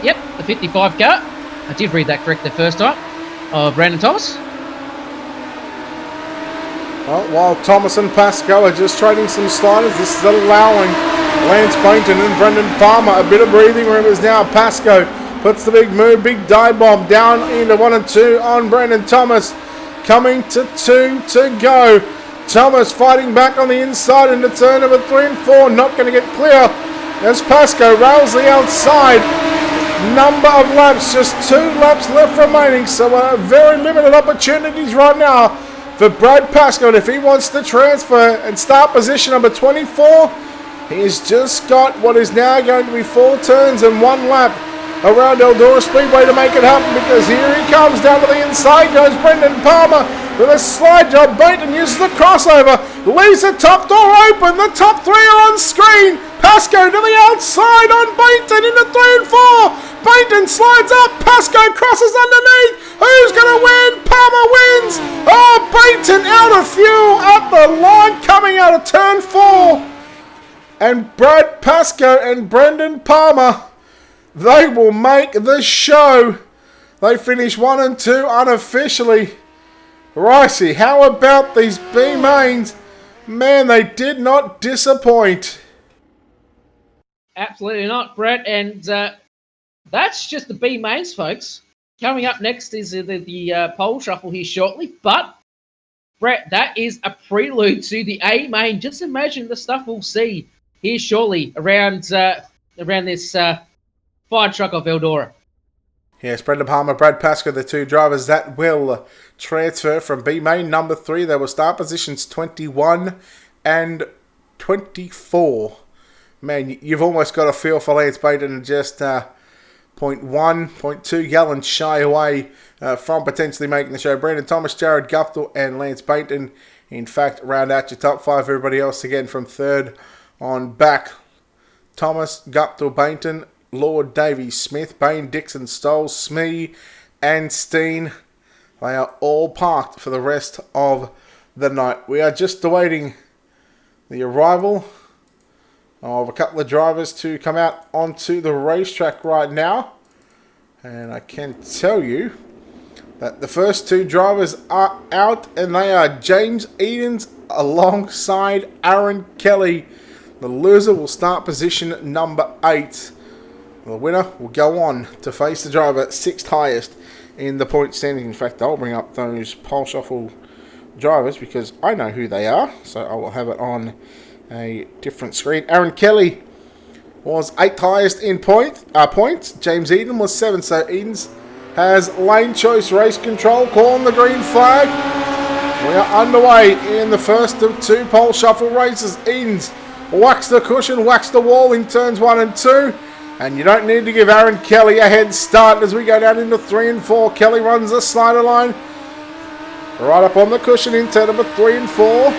yep, the 55 car. I did read that correct the first time. Of Brandon Thomas. Well, while Thomas and Pascoe are just trading some sliders, this is allowing Lance Baton and Brendan Palmer a bit of breathing room as now Pascoe puts the big move, big dive bomb down into 1 and 2 on Brandon Thomas. Coming to 2 to go. Thomas fighting back on the inside into turn number 3 and 4. Not going to get clear as Pascoe rails the outside. number of laps. Just 2 laps left remaining, so very limited opportunities right now for Brad Pascoe. And if he wants to transfer and start position number 24, he's just got what is now going to be 4 turns and 1 lap around Eldora Speedway to make it happen, because here he comes. Down to the inside goes Brendan Palmer with a slide job. Baton uses the crossover, leaves the top door open. The top 3 are on screen. Pascoe to the outside on Baton into 3 and 4. Baton slides up, Pascoe crosses underneath. Who's going to win? Palmer wins. Oh, Baton out of fuel at the line coming out of turn 4. And Brad Pascoe and Brendan Palmer, they will make the show. They finish 1 and 2 unofficially. Ricey, how about these B mains? Man, they did not disappoint. Absolutely not, Brett. And that's just the B mains, folks. Coming up next is the pole shuffle here shortly. But, Brett, that is a prelude to the A main. Just imagine the stuff we'll see here shortly around this fire truck of Eldora. Yes, Brendan Palmer, Brad Pascoe, the 2 drivers that will transfer from B main number 3. They will start positions 21 and 24. Man, you've almost got a feel for Lance Baton, and just 0.2 gallons shy away from potentially making the show. Brandon Thomas, Jared Guptill, and Lance Baton, in fact, round out your top 5. Everybody else again from 3rd on back. Thomas, Guptill, Baton, Lord, Davies, Smith, Bain, Dixon, Stoll, Smee, and Steen. They are all parked for the rest of the night. We are just awaiting the arrival of a couple of drivers to come out onto the racetrack right now. And I can tell you that the first 2 drivers are out, and they are James Edens alongside Aaron Kelly. The loser will start position number 8. The winner will go on to face the driver 6th highest in the point standing. In fact, I'll bring up those pole shuffle drivers because I know who they are. So I will have it on a different screen. Aaron Kelly was 8th highest in points. James Eden was 7th. So Edens has lane choice race control, calling the green flag. We are underway in the first of 2 pole shuffle races. Edens whacks the cushion, whacks the wall in turns 1 and 2. And you don't need to give Aaron Kelly a head start as we go down into 3 and 4. Kelly runs the slider line right up on the cushion in turn number 3 and 4.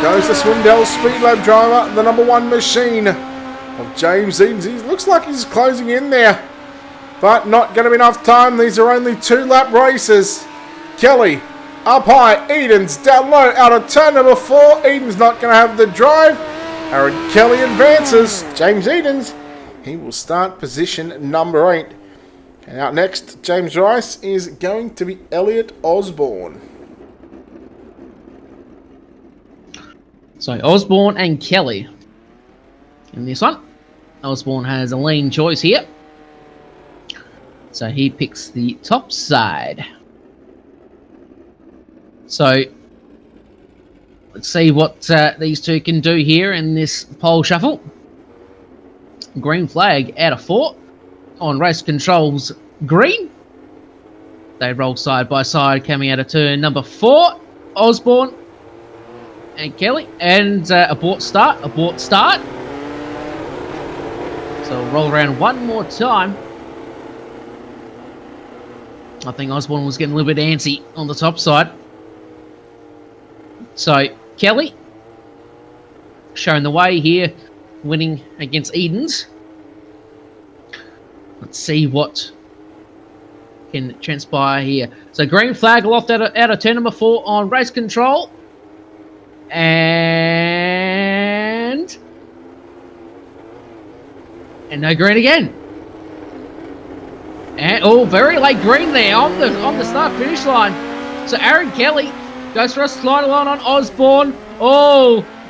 Goes the Swindell Speed Lab driver, the number 1 machine of James Edens. He looks like he's closing in there, but not going to be enough time. These are only 2-lap races. Kelly up high, Edens down low out of turn number 4. Edens not going to have the drive. Aaron Kelly advances. James Edens, he will start position number 8. And out next, James Rice is going to be Elliot Osborne. So Osborne and Kelly in this one. Osborne has a lane choice here. So he picks the top side. So let's see what these 2 can do here in this pole shuffle. Green flag out of 4 on race controls green. They roll side by side coming out of turn number 4. Osborne and Kelly, and abort start. So we'll roll around one more time. I think Osborne was getting a little bit antsy on the top side. So Kelly showing the way here, winning against Edens. Let's see what can transpire here. So green flag aloft out of turn number 4 on race control. And no green again. And very late green there on the start finish line. So Aaron Kelly goes for a slider line on Osborne.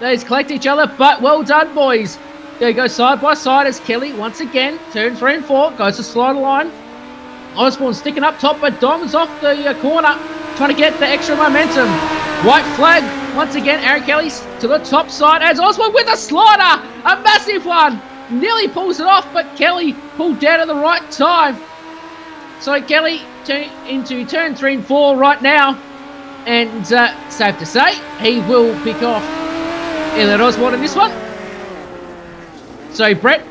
They collect each other, but well done, boys. They go side by side as Kelly once again turn 3 and 4, goes to slider line. Osborne sticking up top, but Dom's off the corner, trying to get the extra momentum. White flag once again. Aaron Kelly to the top side as Osborne with a slider, a massive one. nearly pulls it off, but Kelly pulled down at the right time. So Kelly into turn 3 and 4 right now. And safe to say, he will pick off Elliot Oswald in this one. So Brett,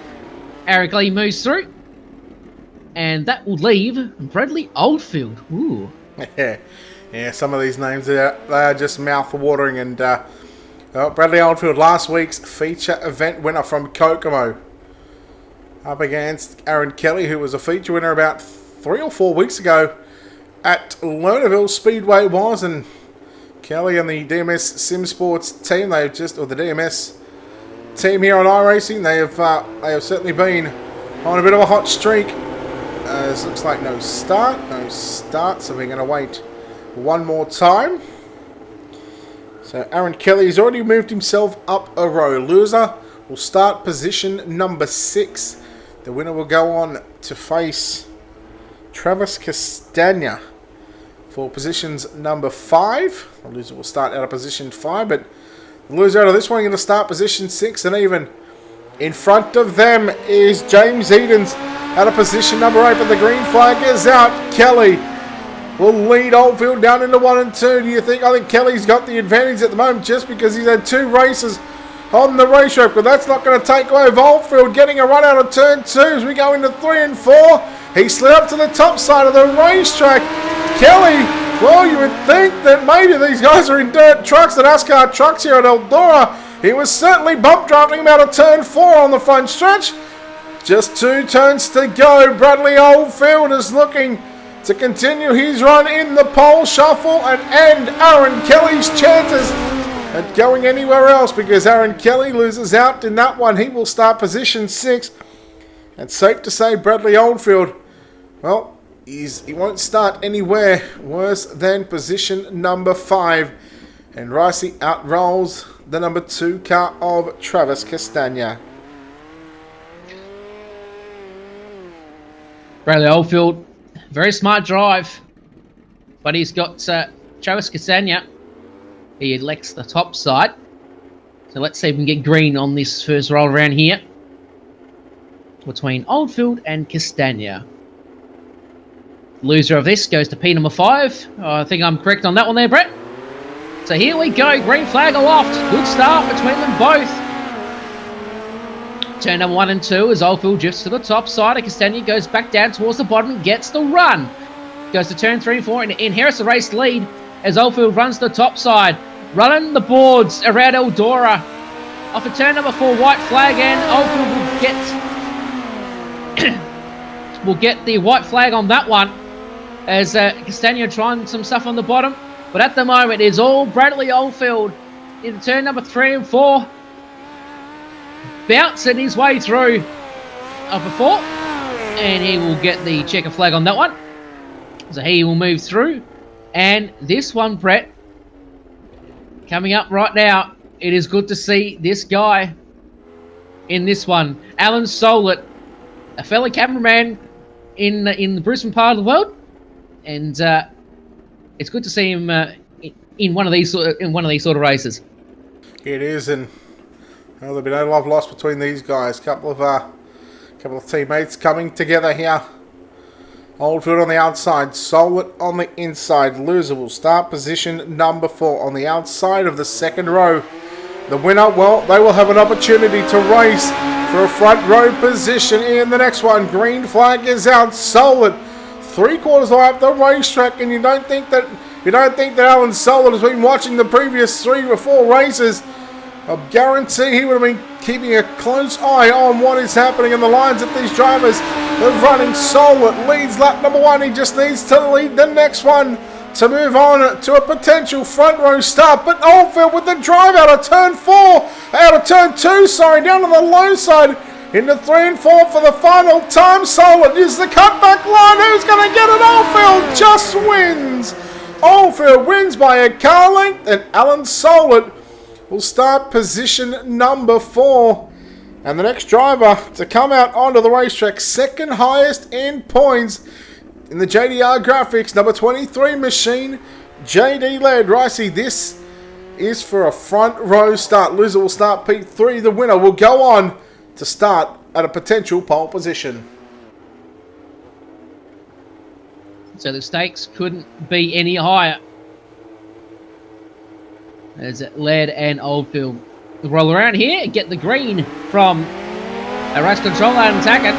Eric Lee moves through. And that will leave Bradley Oldfield. Ooh. Yeah, some of these names, they are just mouth-watering. And Bradley Oldfield, last week's feature event winner from Kokomo. Up against Aaron Kelly, who was a feature winner about 3 or 4 weeks ago at Lernerville Speedway was. And Kelly and the DMS Sim Sports team, they've just, or the DMS team here on iRacing, they have certainly been on a bit of a hot streak. This looks like no start, so we're going to wait one more time. So Aaron Kelly's already moved himself up a row. Loser will start position number 6. The winner will go on to face Travis Castagna for positions number 5. The loser will start out of position 5, but the loser out of this one is going to start position 6, and even in front of them is James Edens out of position number 8, but the green flag is out. Kelly will lead Oldfield down into 1 and 2. Do you think? I think Kelly's got the advantage at the moment just because he's had 2 races on the racetrack, but that's not going to take away Oldfield getting a run out of turn 2 as we go into 3 and 4. He slid up to the top side of the racetrack. Kelly, well, you would think that maybe these guys are in dirt trucks, the NASCAR trucks here at Eldora. He was certainly bump drafting him out of turn 4 on the front stretch. Just 2 turns to go. Bradley Oldfield is looking to continue his run in the pole shuffle and end Aaron Kelly's chances at going anywhere else, because Aaron Kelly loses out in that one. He will start position 6. And safe to say, Bradley Oldfield, well, he won't start anywhere worse than position number 5. And Ricey outrolls the number 2 car of Travis Castagna. Bradley Oldfield, very smart drive, but he's got Travis Castagna. He elects the top side. So let's see if we can get green on this first roll around here between Oldfield and Castagna. Loser of this goes to P number 5. I think I'm correct on that one there, Brett. So here we go, green flag aloft. Good start between them both. Turn number 1 and 2 as Oldfield drifts to the top side. And Castagna goes back down towards the bottom and gets the run. Goes to turn 3 and 4 and inherits the race lead as Oldfield runs the top side. Running the boards around Eldora. Off of turn number 4, white flag, and Oldfield will get the white flag on that one as Castagna trying some stuff on the bottom. But at the moment, it's all Bradley Oldfield in turn number 3 and 4. Bouncing his way through up a 4. And he will get the checker flag on that one. So he will move through. And this one, Brett, coming up right now, it is good to see this guy in this one. Alan Solett, a fellow cameraman in the Brisbane part of the world. And it's good to see him in one of these sort of races. It is, and there'll be no love lost between these guys. Couple of teammates coming together here. Oldfield on the outside, Solett on the inside. Loser will start position number 4 on the outside of the second row. The winner, well, they will have an opportunity to race for a front row position in the next one. Green flag is out. Solett 3/4 way up the racetrack, and you don't think that Alan Solett has been watching the previous 3 or 4 races. I guarantee he would have been keeping a close eye on what is happening in the lines that these drivers are running. Solett leads lap number 1. He just needs to lead the next one to move on to a potential front row start. But Oldfield with the drive out of turn 2, down on the low side into 3 and 4 for the final time. Solett is the cutback line. Who's going to get it? Oldfield just wins. Oldfield wins by a car length, and Alan Solett will start position number 4. And the next driver to come out onto the racetrack, second highest in points in the JDR graphics, number 23 machine, JD Laird. Ricey, this is for a front row start. Loser will start P3. The winner will go on to start at a potential pole position. So the stakes couldn't be any higher. As Laird and Oldfield roll around here and get the green from a race control and attack it.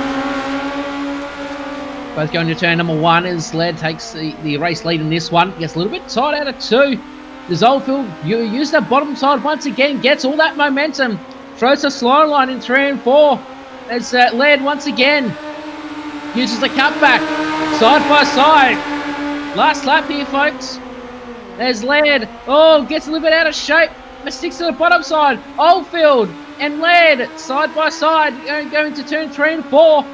Both going to turn number 1 as Laird takes the race lead in this one. Gets a little bit tight out of 2. There's Oldfield. You use that bottom side once again. Gets all that momentum. Throws a slow line in 3 and 4. As Laird once again uses the cutback. Side by side. Last lap here, folks. There's Laird. Oh, gets a little bit out of shape. But sticks to the bottom side. Oldfield and Laird side by side. Going to turn 3 and 4.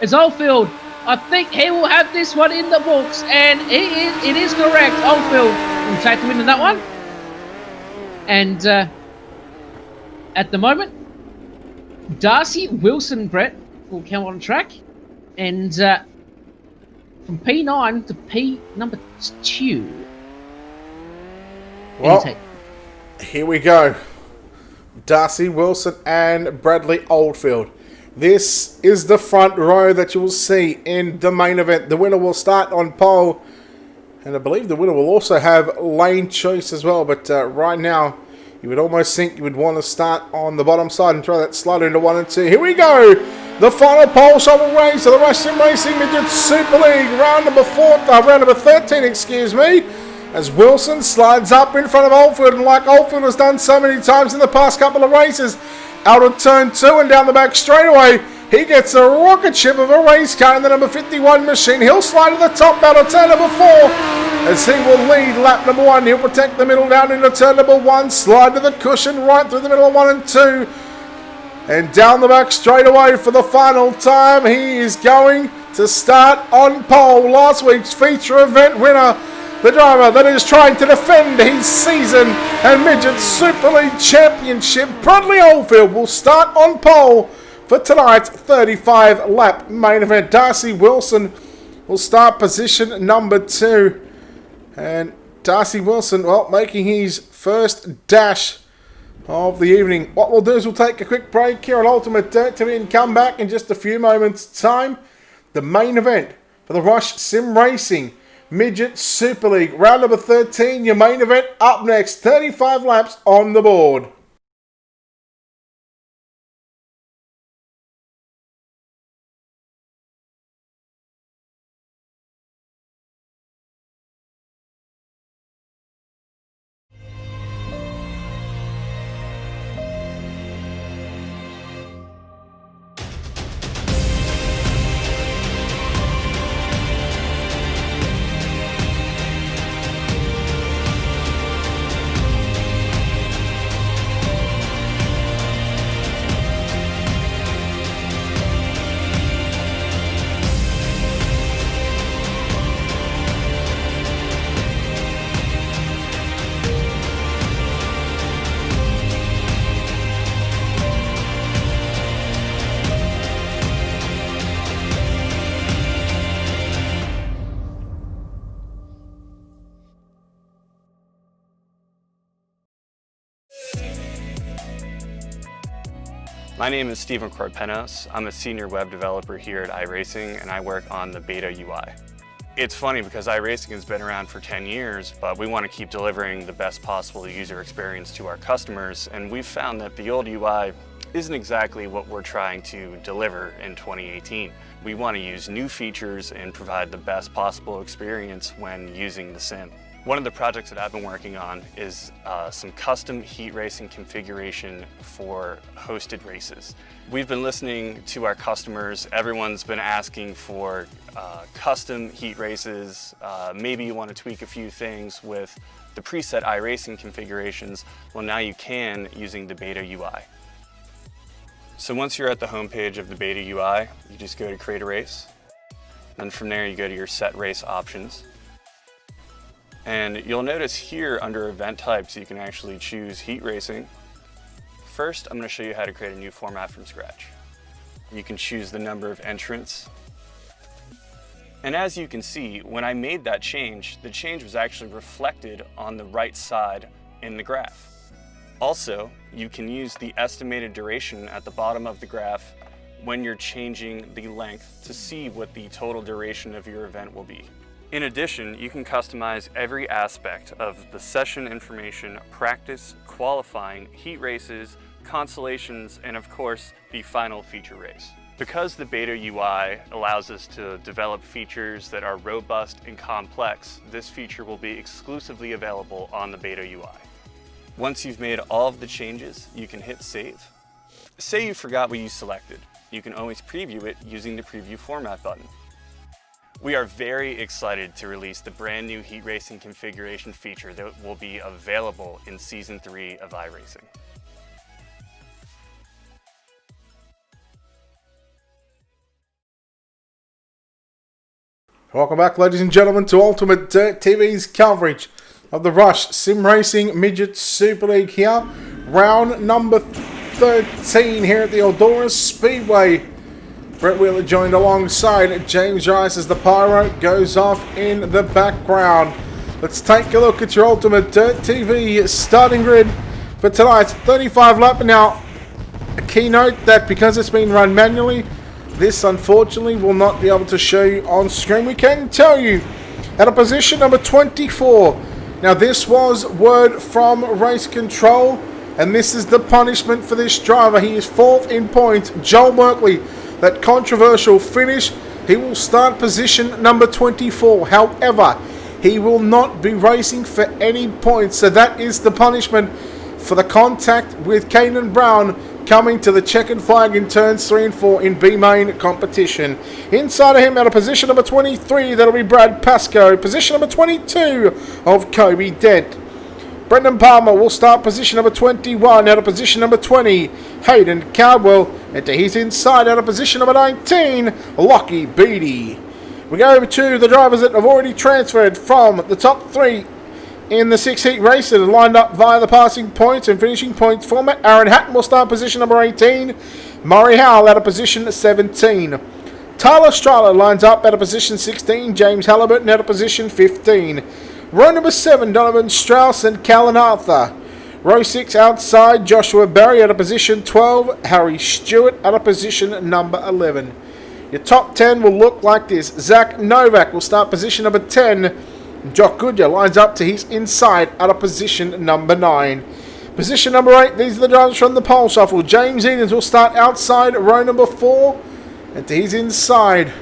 As Oldfield, I think he will have this one in the books. And it is correct. Oldfield will take the win in that one. And at the moment, Darcy Wilson, Brett, will come on track. And from P9 to P number 2. Well, here we go. Darcy Wilson and Bradley Oldfield. This is the front row that you will see in the main event. The winner will start on pole. And I believe the winner will also have lane choice as well. But right now, you would almost think you would want to start on the bottom side and throw that slider into 1 and 2. Here we go. The final pole shovel race of the Russian Racing Midget Super League. Round number 13, excuse me. As Wilson slides up in front of Oldfield, and like Oldfield has done so many times in the past couple of races, out of turn 2 and down the back straightaway, he gets a rocket ship of a race car in the number 51 machine. He'll slide to the top out of turn number 4, as he will lead lap number 1. He'll protect the middle down into turn number 1, slide to the cushion right through the middle of 1 and 2, and down the back straightaway for the final time. He is going to start on pole. Last week's feature event winner, the driver that is trying to defend his season and Midget Super League Championship, Bradley Oldfield, will start on pole for tonight's 35-lap main event. Darcy Wilson will start position number 2. And Darcy Wilson, well, making his first dash of the evening. What we'll do is we'll take a quick break here on Ultimate Dirt TV and come back in just a few moments' time. The main event for the Rush Sim Racing Midget Super League. Round number 13, your main event up next. 35 laps on the board. My name is Steven Corpenos. I'm a senior web developer here at iRacing, and I work on the beta UI. It's funny because iRacing has been around for 10 years, but we want to keep delivering the best possible user experience to our customers, and we've found that the old UI isn't exactly what we're trying to deliver in 2018. We want to use new features and provide the best possible experience when using the sim. One of the projects that I've been working on is some custom heat racing configuration for hosted races. We've been listening to our customers. Everyone's been asking for custom heat races. Maybe you want to tweak a few things with the preset iRacing configurations. Well, now you can using the beta UI. So once you're at the home page of the beta UI, you just go to create a race. And from there you go to your set race options. And you'll notice here under event types, you can actually choose heat racing. First, I'm going to show you how to create a new format from scratch. You can choose the number of entrants. And as you can see, when I made that change, the change was actually reflected on the right side in the graph. Also, you can use the estimated duration at the bottom of the graph when you're changing the length to see what the total duration of your event will be. In addition, you can customize every aspect of the session information, practice, qualifying, heat races, consolations, and of course, the final feature race. Because the beta UI allows us to develop features that are robust and complex, this feature will be exclusively available on the beta UI. Once you've made all of the changes, you can hit save. Say you forgot what you selected. You can always preview it using the preview format button. We are very excited to release the brand new heat racing configuration feature that will be available in Season 3 of iRacing. Welcome back, ladies and gentlemen, to Ultimate Dirt TV's coverage of the Rush Sim Racing Midget Super League here. Round number 13 here at the Eldora Speedway. Brett Wheeler joined alongside James Rice as the Pyro goes off in the background. Let's take a look at your Ultimate Dirt TV starting grid for tonight's 35 lap. Now, a key note that because it's been run manually, this unfortunately will not be able to show you on screen. We can tell you at a position number 24. Now this was word from race control, and this is the punishment for this driver. He is 4th in points. Joel Merkley, that controversial finish, he will start position number 24. However, he will not be racing for any points. So that is the punishment for the contact with Kanan Brown coming to the checkered flag in turns 3 and 4 in B-Main competition. Inside of him at a position number 23, that'll be Brad Pascoe. Position number 22 of Kobe Dent. Brendan Palmer will start position number 21 out of position number 20. Hayden Cardwell, and to his inside out of position number 19, Lockie Beattie. We go over to the drivers that have already transferred from the top 3 in the 6-heat race that are lined up via the passing points and finishing points format. Aaron Hatton will start position number 18. Murray Howell out of position 17. Tyler Strahler lines up out of position 16. James Halliburton out of position 15. Row number 7, Donovan Strauss and Callan Arthur. Row 6 outside, Joshua Barry out of position 12. Harry Stewart out of position number 11. Your top 10 will look like this. Zach Novak will start position number 10. Jock Goodyear lines up to his inside out of position number 9. Position number 8, these are the drivers from the pole shuffle. James Edens will start outside row number 4. And to his inside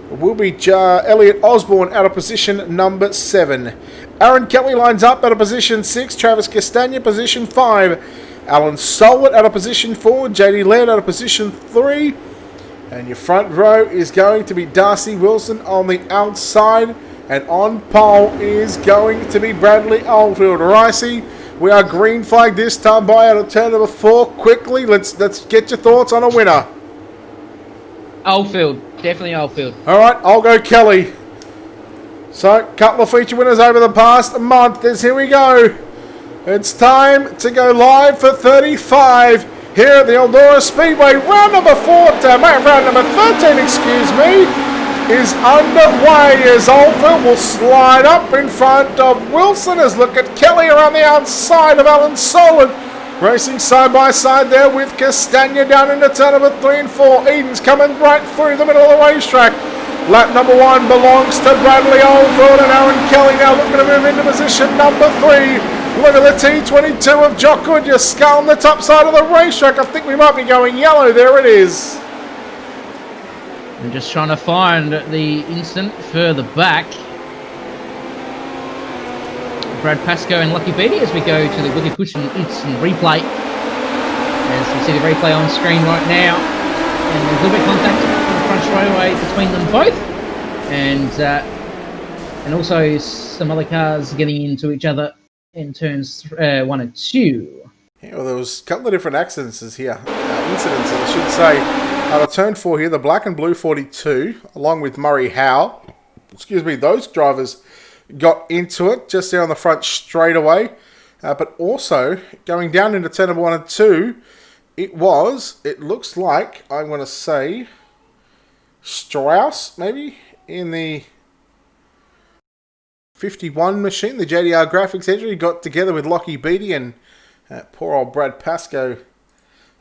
will be Elliot Osborne out of position number 7. Aaron Kelly lines up out of position 6. Travis Castagna position 5. Alan Solwit out of position 4. JD Laird out of position 3. And your front row is going to be Darcy Wilson on the outside. And on pole is going to be Bradley Oldfield. Ricey, we are green flag this time by out of turn number 4. Quickly, let's get your thoughts on a winner. Oldfield, definitely Oldfield. All right, I'll go Kelly. So, couple of feature winners over the past month. Here we go. It's time to go live for 35 here at the Eldora Speedway. Round number 13, excuse me, is underway as Oldfield will slide up in front of Wilson as look at Kelly around the outside of Alan Solon. Racing side by side there with Castagna down into turn number 3 and 4. Eden's coming right through the middle of the racetrack. Lap number 1 belongs to Bradley Oldfield, and Aaron Kelly now looking to move into position number 3. Look at the T22 of Jock Goodyear scull on the top side of the racetrack. I think we might be going yellow. There it is. I'm just trying to find the instant further back. Brad Pascoe and Lucky Beattie as we go to the Willie Cushion instant replay. As you see the replay on screen right now. And there's a little bit of contact in the front straightaway between them both. And also some other cars getting into each other in turns 1 and 2. Yeah, well, there was a couple of different incidents here. I should say. Out of turn 4 here, the black and blue 42, along with Murray Howe. Excuse me, those drivers got into it just there on the front straightaway. But also, going down into turn number 1 and 2, it looks like, I'm going to say, Strauss, maybe, in the 51 machine. The JDR graphics entry got together with Lockie Beattie, and poor old Brad Pascoe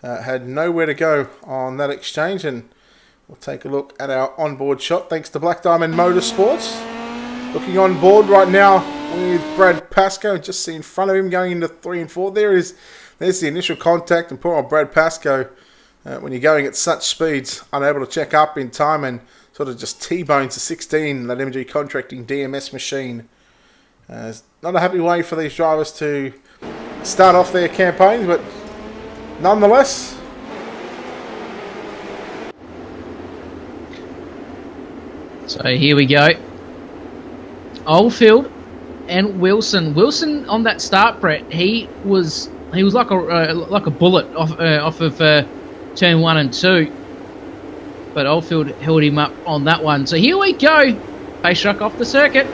had nowhere to go on that exchange, and we'll take a look at our onboard shot thanks to Black Diamond Motorsports. Looking on board right now with Brad Pascoe, just see in front of him going into 3 and 4. There's the initial contact, and poor old Brad Pascoe, when you're going at such speeds, unable to check up in time and sort of just T-bones the 16, that MG Contracting DMS machine. It's not a happy way for these drivers to start off their campaigns, but nonetheless. So here we go. Oldfield and Wilson. Wilson on that start, Brett. He was like a bullet off of turn 1 and 2. But Oldfield held him up on that one. So here we go. Pace truck off the circuit.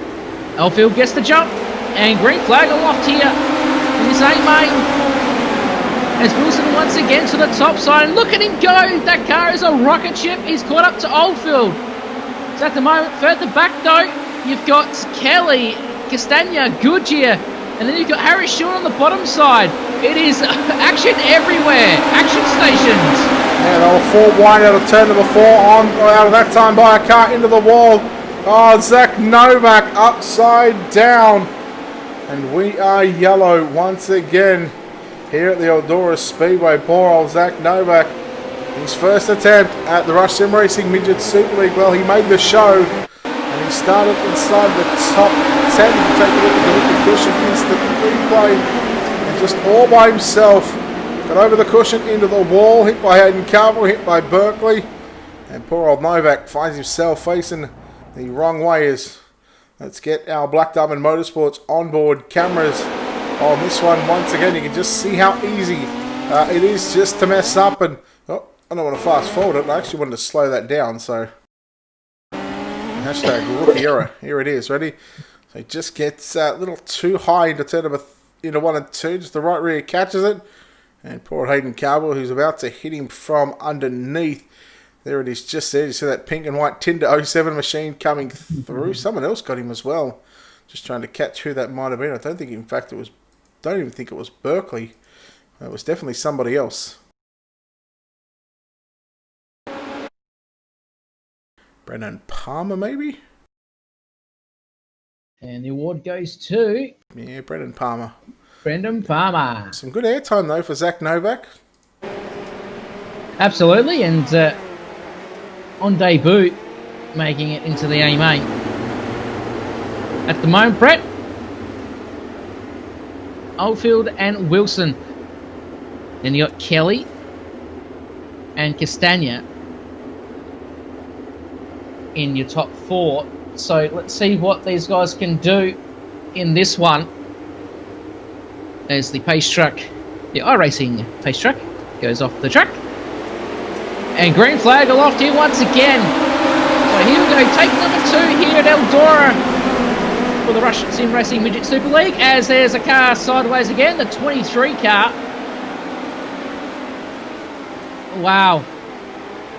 Oldfield gets the jump, and green flag aloft here in this 8 main. As Wilson once again to the top side, and look at him go. That car is a rocket ship. He's caught up to Oldfield. So at the moment, further back though, you've got Kelly, Castagna, Goodyear, and then you've got Harry Shaw on the bottom side. It is action everywhere. Action stations. Yeah, they were 4 wide out of turn number 4 on out of that time by a car into the wall. Oh, Zach Novak upside down. And we are yellow once again here at the Eldora Speedway. Poor old Zach Novak. His first attempt at the Rush Sim Racing Midget Super League. Well, he made the show. And he started inside the top 10 to take a look at the wicket cushion instant replay. And just all by himself. Got over the cushion into the wall. Hit by Hayden Carville, hit by Berkeley. And poor old Novak finds himself facing the wrong way. Let's get our Black Diamond Motorsports onboard cameras on this one. Once again, you can just see how easy it is just to mess up. And oh, I don't want to fast forward it. I actually wanted to slow that down. So hashtag rookie error. Here it is. Ready? So it just gets a little too high into turn number into 1 and 2. Just the right rear catches it. And poor Hayden Carville, who's about to hit him from underneath. There it is, just there. You see that pink and white Tinder 07 machine coming through. Someone else got him as well. Just trying to catch who that might have been. I don't think, in fact, don't even think it was Berkeley. It was definitely somebody else. Brendan Palmer, maybe? And the award goes to... Yeah, Brendan Palmer. Brendan Palmer. Some good airtime, though, for Zach Novak. Absolutely, and on debut, making it into the A main. At the moment, Brett, Oldfield and Wilson. Then you got Kelly and Castagna in your top 4. So let's see what these guys can do in this one. As the pace truck, the iRacing pace truck, goes off the track. And green flag aloft here once again. So here we go, take number 2 here at Eldora for the Rush Sim Racing Midget Super League. As there's a car sideways again, the 23 car. Wow.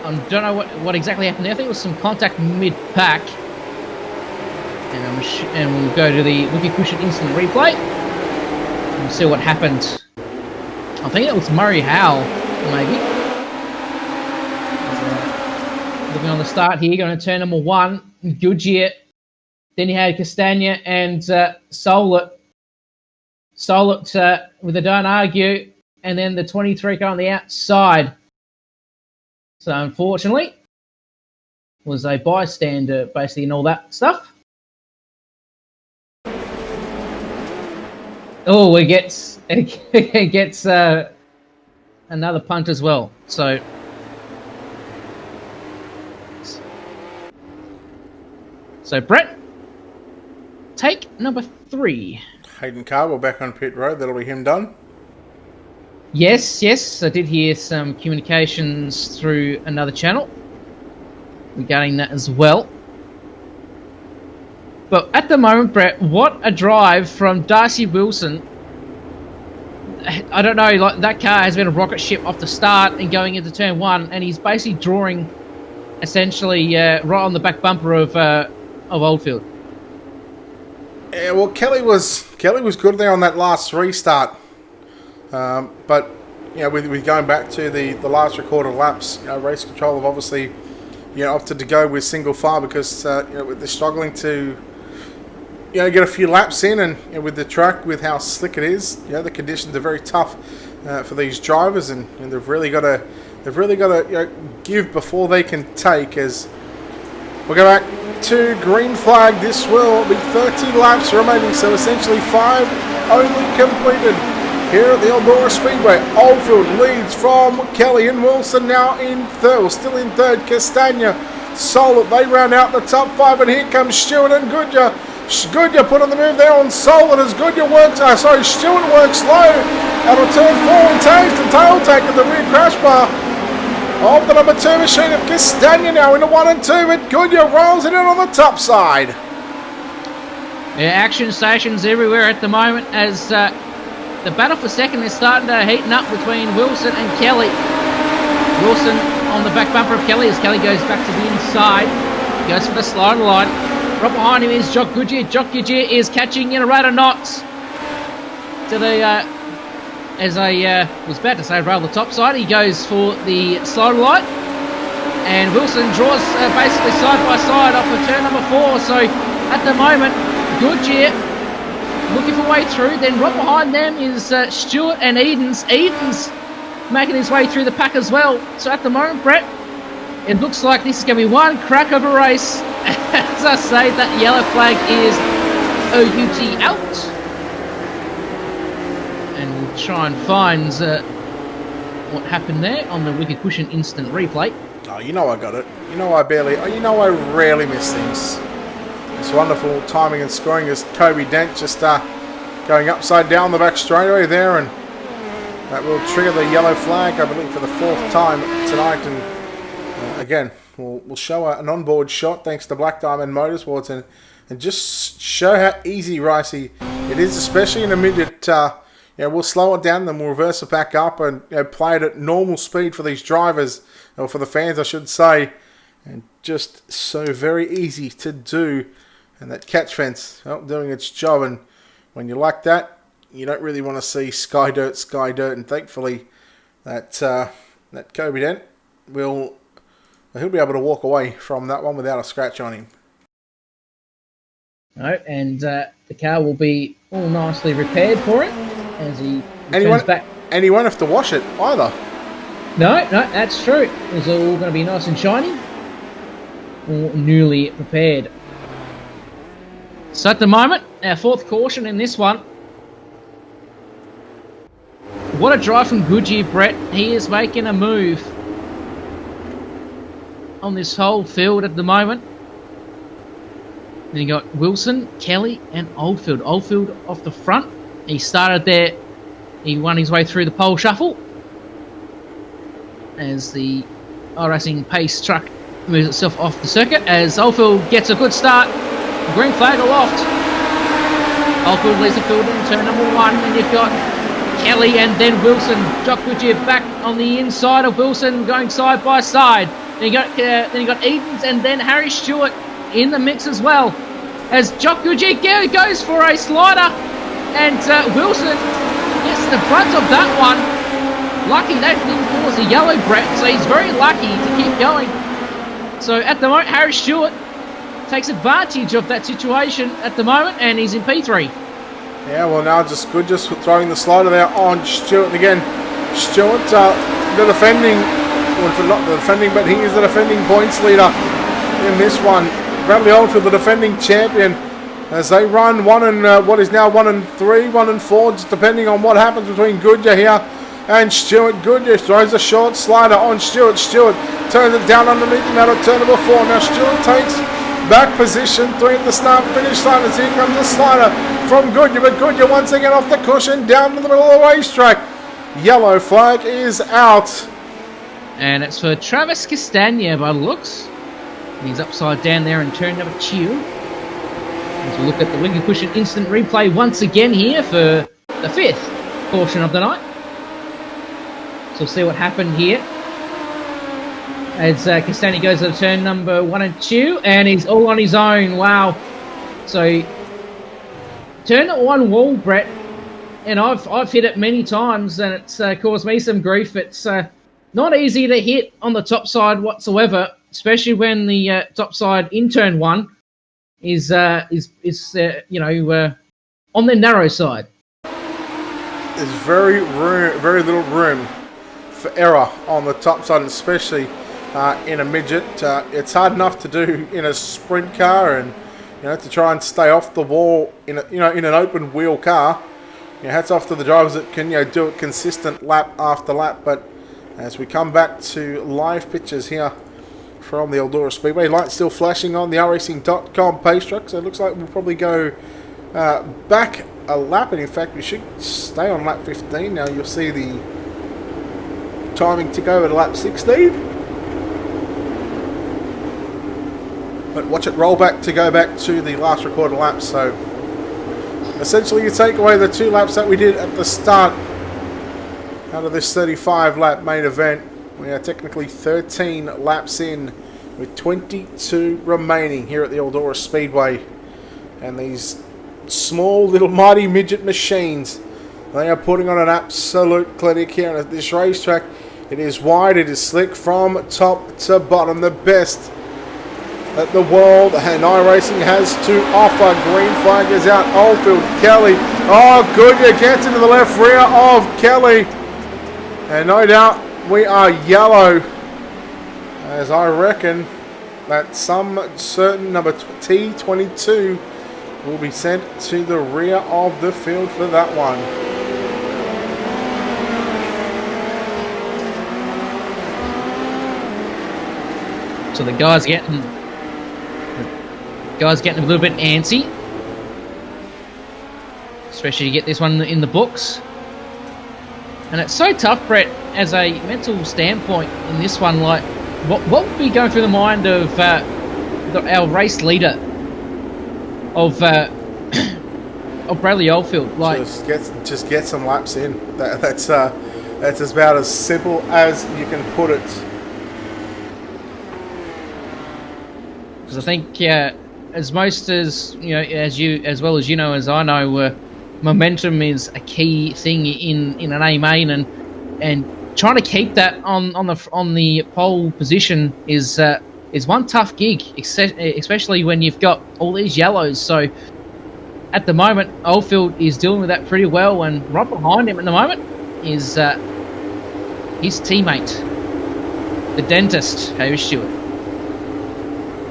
I don't know what exactly happened there. I think it was some contact mid-pack. And we'll go to the Wiki Cushion instant replay. And we'll see what happened. I think it was Murray Howell, maybe. Looking on the start here, going to turn number 1, Goodyear. Then you had Castagna and Solet. Solet with a don't argue. And then the 23 car on the outside. So unfortunately, was a bystander basically and all that stuff. Oh, it gets another punt as well. So Brett, take number 3. Hayden Carville back on pit road. That'll be him done. Yes. I did hear some communications through another channel regarding that as well. But at the moment, Brett, what a drive from Darcy Wilson. I don't know, like that car has been a rocket ship off the start and going into turn 1, and he's basically drawing essentially right on the back bumper of Oldfield. Yeah, well, Kelly was good there on that last restart. But with going back to the last recorded laps, Race Control have obviously, opted to go with single file because they're struggling to, get a few laps in, and with the track, with how slick it is, the conditions are very tough for these drivers, and they've really got to give before they can take. As we'll go back to green flag, this will be 30 laps remaining, so essentially 5 only completed here at the Eldora Speedway. Oldfield leads from Kelly and Wilson now in third, still in third. Castagna, Solar, they round out the top 5, and here comes Stewart and Goodyear. Goodyear put on the move there on Solar as Goodyear works, Stewart works low out of turn 4 and takes the tail take at the rear crash bar of the number 2 machine of Castagna now into 1 and 2, but Goodyear rolls it in on the top side. Yeah, action stations everywhere at the moment as the battle for second is starting to heaten up between Wilson and Kelly. Wilson on the back bumper of Kelly as Kelly goes back to the inside. He goes for the slider line. Right behind him is Jock Goodyear. Jock Goodyear is catching in a rate of knots to the, as I was about to say, rail the top side. He goes for the slider line. And Wilson draws basically side by side off of turn number 4. So at the moment, Goodyear looking for way through. Then right behind them is Stewart and Edens. Edens making his way through the pack as well. So at the moment, Brett, it looks like this is going to be one crack of a race. As I say, that yellow flag is OUT out. And we'll try and find what happened there on the Wicked Cushion instant replay. Oh, I got it. I rarely miss things. It's wonderful timing and scoring as Kobe Dent just going upside down the back straightaway there, and that will trigger the yellow flag, I believe, for the 4th time tonight. And again, we'll show an onboard shot thanks to Black Diamond Motorsports and just show how easy ricey it is, especially in a midget. We'll slow it down, then we'll reverse it back up and play it at normal speed for these drivers, or for the fans, I should say. And just so very easy to do. And that catch fence doing its job. And when you like that, you don't really want to see sky dirt. And thankfully, that Kobe Dent he'll be able to walk away from that one without a scratch on him. No, and the car will be all nicely repaired for it as he returns back. And he won't have to wash it either. No, that's true. It's all going to be nice and shiny, all newly prepared. So at the moment, our 4th caution in this one. What a drive from Goodyear, Brett. He is making a move on this whole field at the moment. Then you got Wilson, Kelly, and Oldfield. Oldfield off the front. He started there. He won his way through the pole shuffle as the iRacing Pace truck moves itself off the circuit. As Oldfield gets a good start. Green flag aloft. Oldfield leads the field in turn number 1, and you've got Kelly and then Wilson. Jock Goodyear back on the inside of Wilson, going side by side. Then you got Edens and then Harry Stewart in the mix as well. As Jock Goodyear goes for a slider, and Wilson gets the front of that one. Lucky that didn't cause a yellow, Brett, so he's very lucky to keep going. So at the moment, Harry Stewart takes advantage of that situation at the moment, and he's in P3. Yeah, well now just throwing the slider there on Stewart again. Stewart, the defending, well, not the defending, but he is the defending points leader in this one. Bradley Oldfield, the defending champion, as they run what is now 1 and 3, 1 and 4, just depending on what happens between Goodyear here and Stewart. Goodyear throws a short slider on Stewart. Stewart turns it down underneath him out of turn number 4. Now Stewart takes back position 3 at the start finish line as here comes the slider from Goodyear, but Goodyear once again off the cushion down to the middle of the racetrack. Yellow flag is out. And it's for Travis Castagna by the looks. And he's upside down there in turn number 2. As we look at the Wicked Cushion instant replay once again here for the 5th portion of the night. So we'll see what happened here. As Castagna goes to turn number 1 and 2, and he's all on his own. Wow. So turn 1 wall, Brett. and I've hit it many times, and it's caused me some grief. It's not easy to hit on the top side whatsoever, especially when the top side in turn one is on the narrow side. There's very little room for error on the top side, especially in a midget. It's hard enough to do in a sprint car, and to try and stay off the wall in an open wheel car. Hats off to the drivers that can do it consistent lap after lap. But as we come back to live pictures here from the Eldora Speedway, lights still flashing on the iRacing.com pace track, so it looks like we'll probably go back a lap, and in fact we should stay on lap 15. Now you'll see the timing tick over to lap 16, but watch it roll back to go back to the last recorded lap. So essentially you take away the 2 laps that we did at the start out of this 35 lap main event. We are technically 13 laps in with 22 remaining here at the Eldora Speedway, and these small little mighty midget machines, they are putting on an absolute clinic here at this racetrack. It is wide, it is slick from top to bottom, the best that the world and iRacing has to offer. Green flag is out. Oldfield, Kelly. Oh, Goodyear gets into the left rear of Kelly. And no doubt we are yellow, as I reckon that some certain number T22 will be sent to the rear of the field for that one. So the guys getting a little bit antsy, especially to get this one in the books. And it's so tough, Brett, as a mental standpoint in this one. Like, what would be going through the mind of our race leader of Bradley Oldfield? Like, just get some laps in. That's about as simple as you can put it. Because I think as well as I know, momentum is a key thing in an A main, and trying to keep that on the pole position is one tough gig, especially when you've got all these yellows. So at the moment, Oldfield is dealing with that pretty well, and right behind him at the moment is his teammate, the dentist, Harry Stewart.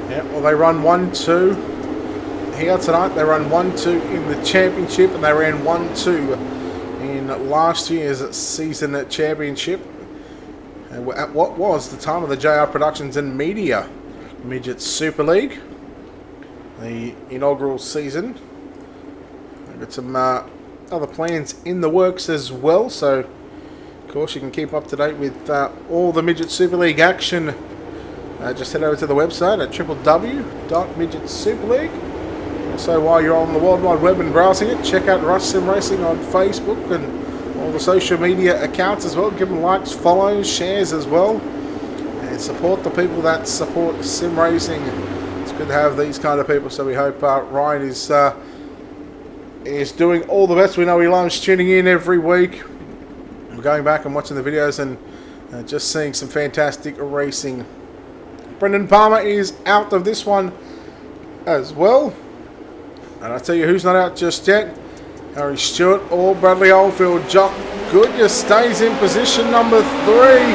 Yeah, well, they run 1-2 here tonight. They run 1-2 in the championship, and they ran 1-2 in last year's season championship at what was the time of the JR Productions and Media Midget Super League, the inaugural season. They've got some other plans in the works as well, so of course you can keep up to date with all the Midget Super League action. Just head over to the website at www.midgetsuperleague. Also, while you're on the World Wide Web and browsing it, check out Rush Sim Racing on Facebook and all the social media accounts as well. Give them likes, follows, shares as well, and support the people that support sim racing. It's good to have these kind of people, so we hope Ryan is doing all the best. We know he loves tuning in every week. We're going back and watching the videos and just seeing some fantastic racing. Brendan Palmer is out of this one as well. And I'll tell you who's not out just yet. Harry Stewart or Bradley Oldfield. Jock Goodyear stays in position number 3.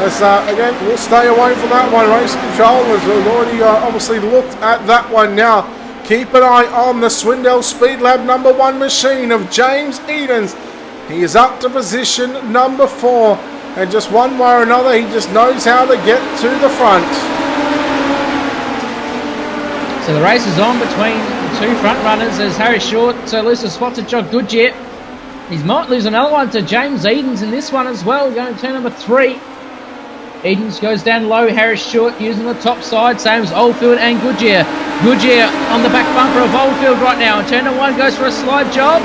As again, we'll stay away from that one. Race controllers have already obviously looked at that one now. Keep an eye on the Swindell Speed Lab number 1 machine of James Edens. He is up to position number 4. And just one way or another, he just knows how to get to the front. So the race is on between the 2 front runners as Harry Stewart loses a spot to Jock Goodyear. He might lose another one to James Edens in this one as well, going to turn number 3. Edens goes down low. Harry Stewart using the top side, same as Oldfield and Goodyear. Goodyear on the back bumper of Oldfield right now. And turn number 1 goes for a slide job.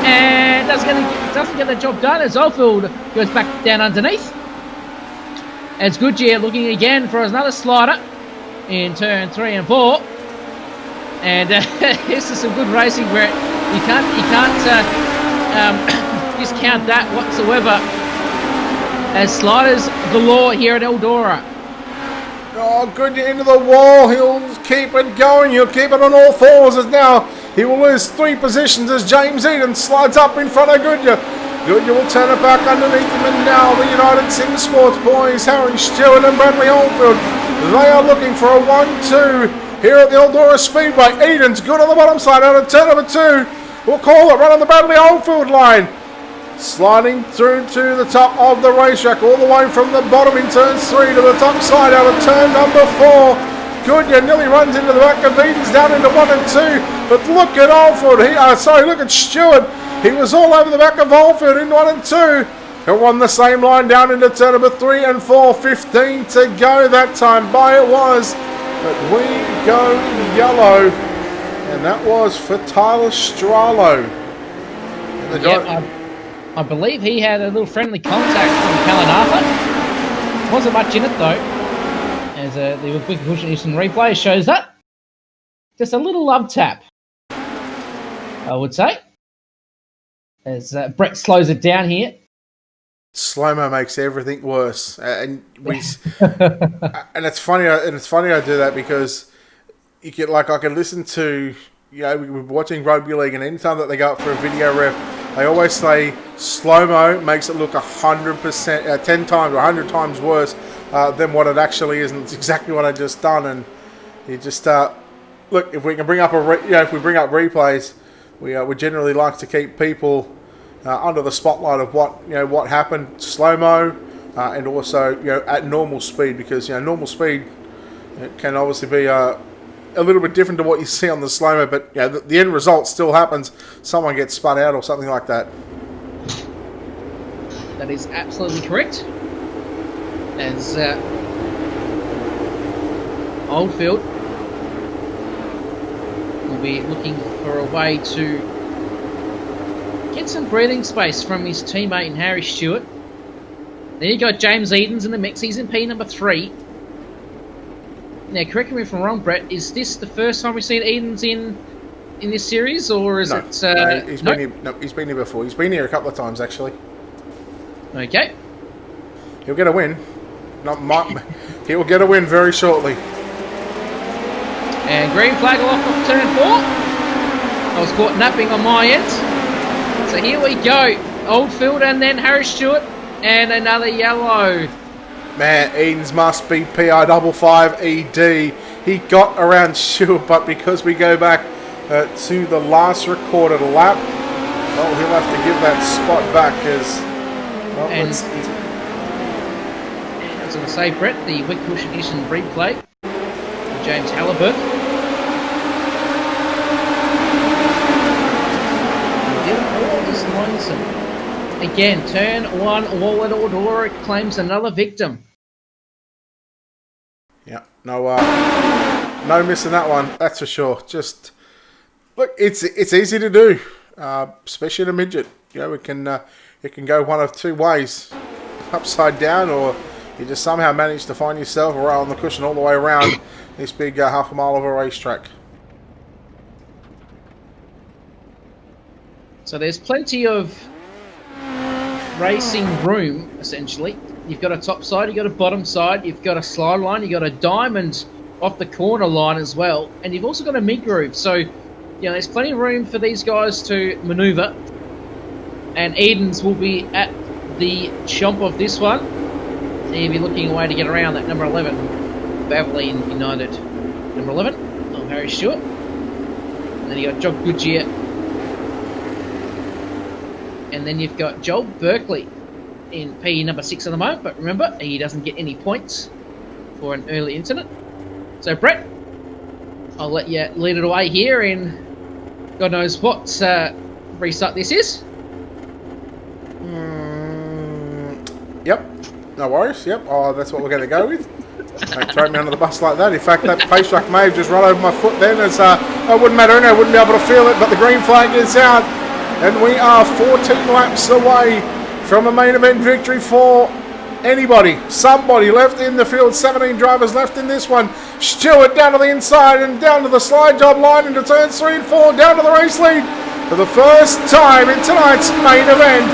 And doesn't get the job done as Oldfield goes back down underneath. As Goodyear looking again for another slider in turn 3 and 4. And this is some good racing where You can't discount that whatsoever. As sliders galore here at Eldora. Oh, good into the wall. He'll keep it going. He'll keep it on all fours as now he will lose 3 positions as James Eden slides up in front of Goodyear. Goodyear will turn it back underneath him, and now the United Sim Sports boys, Harry Stewart and Bradley Oldfield, they are looking for a 1-2 here at the Eldora Speedway. Eden's good on the bottom side out of turn number 2. We'll call it right on the Bradley Oldfield line. Sliding through to the top of the racetrack, all the way from the bottom in turn 3 to the top side out of turn number 4. Goodyear nearly runs into the back of Edens down into 1 and 2. But look at Oldfield. Look at Stewart. He was all over the back of Oldfield in 1 and 2. He'll run the same line down into turn number 3 and 4. 15 to go that time. By it was. But we go yellow. And that was for Tyler Stralo. I believe he had a little friendly contact from Kalanatha. Wasn't much in it though. As the quick push in replay shows that. Just a little love tap, I would say. As Brett slows it down here. Slow-mo makes everything worse, and and it's funny. And it's funny I do that because you get I can listen to we're watching rugby league, and anytime that they go up for a video ref, they always say slow-mo makes it look 100%, 10 times or 100 times worse than what it actually is, and it's exactly what I just done. And you just look, if we can bring up if we bring up replays, we generally like to keep people under the spotlight of what happened slow-mo and also at normal speed, because normal speed can obviously be a little bit different to what you see on the slow-mo, but the end result still happens. Someone gets spun out or something like that. That is absolutely correct. As Oldfield will be looking for a way to get some breathing space from his teammate in Harry Stewart. Then you got James Edens in the mix. He's in P number 3. Now, correct me if I'm wrong, Brett. Is this the first time we've seen Edens in this series, or is it? No, he's been here. No, he's been here before. He's been here a couple of times actually. Okay. He'll get a win. He will get a win very shortly. And green flag off of turn 4. I was caught napping on my end. So here we go. Oldfield and then Harry Stewart and another yellow. Man, Edens must be PI55ED. He got around Stewart, but because we go back to the last recorded lap, well, he'll have to give that spot back as... Well, and I was going to say, Brett, the Wick Push Edition replay. James Halliburton. Again, turn 1, wall at Eldora claims another victim. Yeah, no missing that one, that's for sure. Just look, it's easy to do, especially in a midget. It can go one of 2 ways, upside down, or you just somehow manage to find yourself right on the cushion all the way around this big half a mile of a racetrack. So there's plenty of racing room, essentially. You've got a top side, you've got a bottom side, you've got a slide line, you've got a diamond off the corner line as well, and you've also got a mid-groove. So, there's plenty of room for these guys to manoeuvre. And Edens will be at the chomp of this one. He'll be looking away to get around that number 11, Beverly United. Number 11, Harry Stewart. And then you got Job Goodyear. And then you've got Joel Berkeley in P number 6 at the moment. But remember, he doesn't get any points for an early incident. So, Brett, I'll let you lead it away here in God knows what restart this is. Yep, no worries. Yep, that's what we're going to go with. Don't throw me under the bus like that. In fact, that pace track may have just run over my foot then. It wouldn't matter, I wouldn't be able to feel it, but the green flag is out. And we are 14 laps away from a main event victory for anybody. Somebody left in the field. 17 drivers left in this one. Stewart down to the inside and down to the slide job line into turns 3 and 4. Down to the race lead. for the first time in tonight's main event.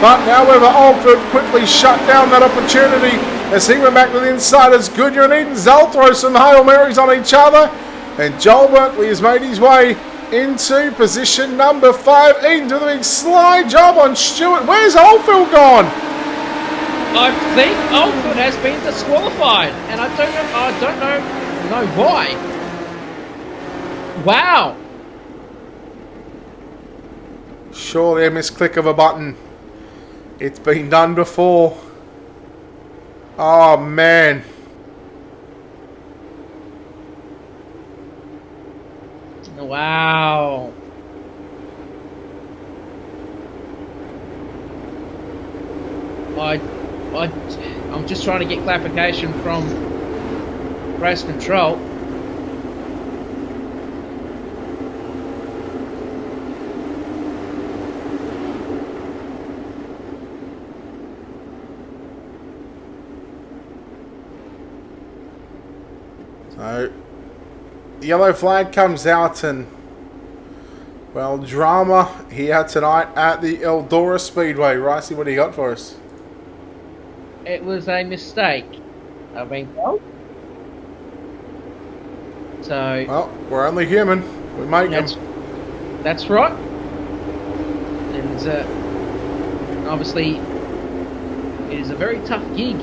But however, Oldfield quickly shut down that opportunity as he went back to the inside as Goodyear and Edens. They'll throw some Hail Marys on each other. And Joel Berkeley has made his way into position number 5. Edens with a big slide job on Stewart. Where's Oldfield gone? I think Oldfield has been disqualified, and I don't know why. Wow. Surely a misclick of a button. It's been done before. Oh man. Wow. I'm just trying to get clarification from race control. So, the yellow flag comes out and, well, drama here tonight at the Eldora Speedway. Ricey, what do you got for us? It was a mistake, I've been told. So, well, we're only human. We make them. That's right. And obviously, it is a very tough gig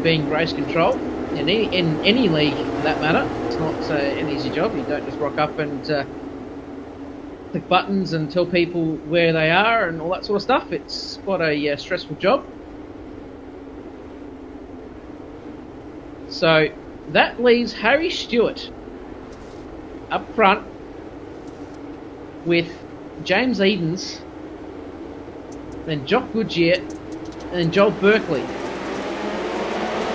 being race control in any league, for that matter. It's not an easy job. You don't just rock up and click buttons and tell people where they are and all that sort of stuff. It's quite a stressful job. So that leaves Harry Stewart up front with James Edens, then Jock Goodyear, and Joel Berkeley.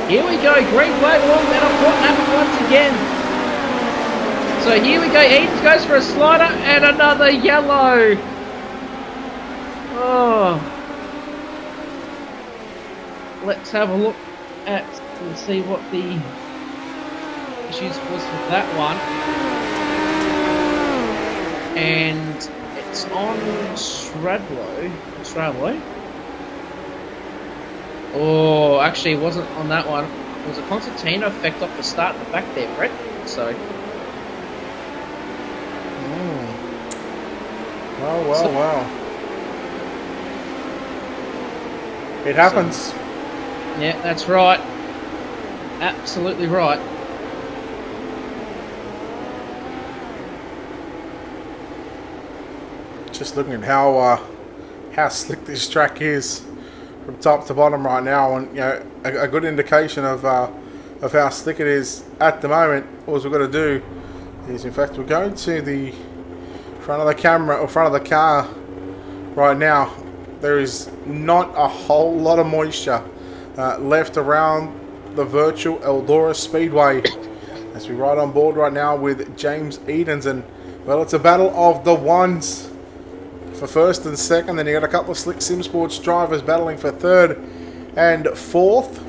Here we go, green flag along, and a foot happen once again. So here we go, Edens goes for a slider and another yellow. Oh. Let's have a look at and see what the issues was with that one. And it's on Stradlow. Oh, actually it wasn't on that one. It was a Constantino effect off the start at the back there, Brett. So Well. It happens. yeah, that's right. Absolutely right. Just looking at how slick this track is from top to bottom right now, and you know, a good indication of how slick it is at the moment. All we're going to do is, in fact, we're going to the front of the camera or front of the car right now. There is not a whole lot of moisture left around the virtual Eldora Speedway as we ride on board right now with James Edens, and well, it's a battle of the ones for first and second. Then you got a couple of slick Sim Sports drivers battling for third and fourth,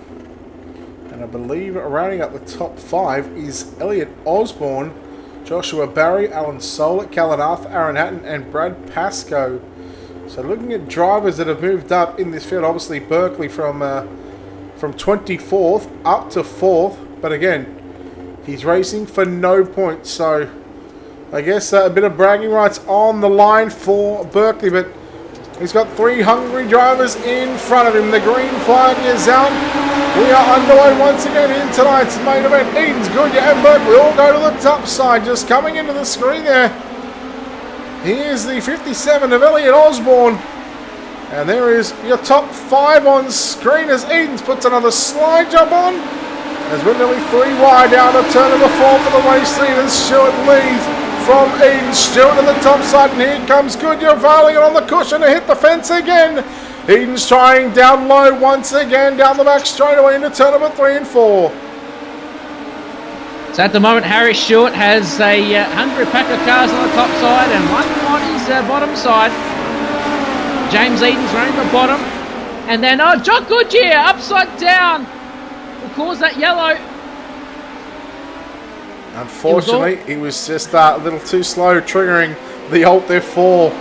and I believe rounding up the top 5 is Elliot Osborne, Joshua Barry, Alan Solek, Callan Arthur, Aaron Hatton, and Brad Pascoe. So looking at drivers that have moved up in this field, obviously Berkeley from 24th up to 4th, but again, he's racing for no points, so I guess a bit of bragging rights on the line for Berkeley, but he's got 3 hungry drivers in front of him. The green flag is out. We are underway once again in tonight's main event. Edens, Goodyear and Berkeley all go to the top side, just coming into the screen there. Here's the 57 of Elliot Osborne. And there is your top 5 on screen as Edens puts another slide job on. As we're nearly 3 wide down to turn number 4 for the race lead, and Stewart leads from Edens. Stewart on the top side, and here comes Goodyear veiling it on the cushion to hit the fence again. Edens trying down low once again down the back straightaway into turn number 3 and 4. So at the moment, Harry Stewart has a hungry pack of cars on the top side and one on his bottom side. James Edens running the bottom. And then, Jock Goodyear upside down will cause that yellow. Unfortunately, he was just a little too slow triggering the Alt F4.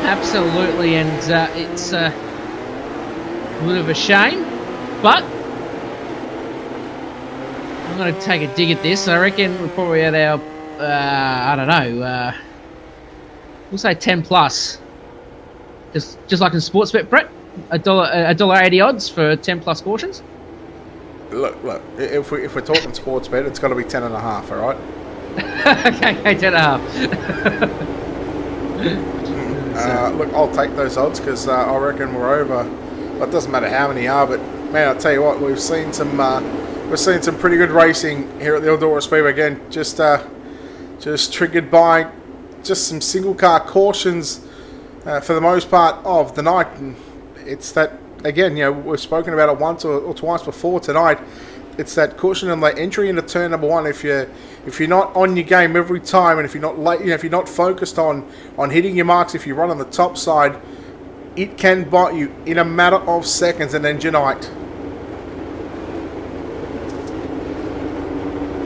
Absolutely, and it's a bit of a shame, but I'm going to take a dig at this. I reckon we're probably at our, I don't know, we'll say 10 plus. Just like in sports bet, Brett, $1.80 odds for 10 plus cautions. Look, if we're talking sports bet, it's got to be 10.5, all right? okay, 10.5. Look, I'll take those odds because I reckon we're over. Well, it doesn't matter how many are, but man, I'll tell you what, we've seen some pretty good racing here at the Eldora Speedway again. Just triggered by just some single car cautions for the most part of the night. And it's that again, we've spoken about it once or twice before tonight. It's that caution and the entry into turn number one. If you're not on your game every time, and if you're not late, if you're not focused on hitting your marks, if you run on the top side, it can bite you in a matter of seconds and end your night.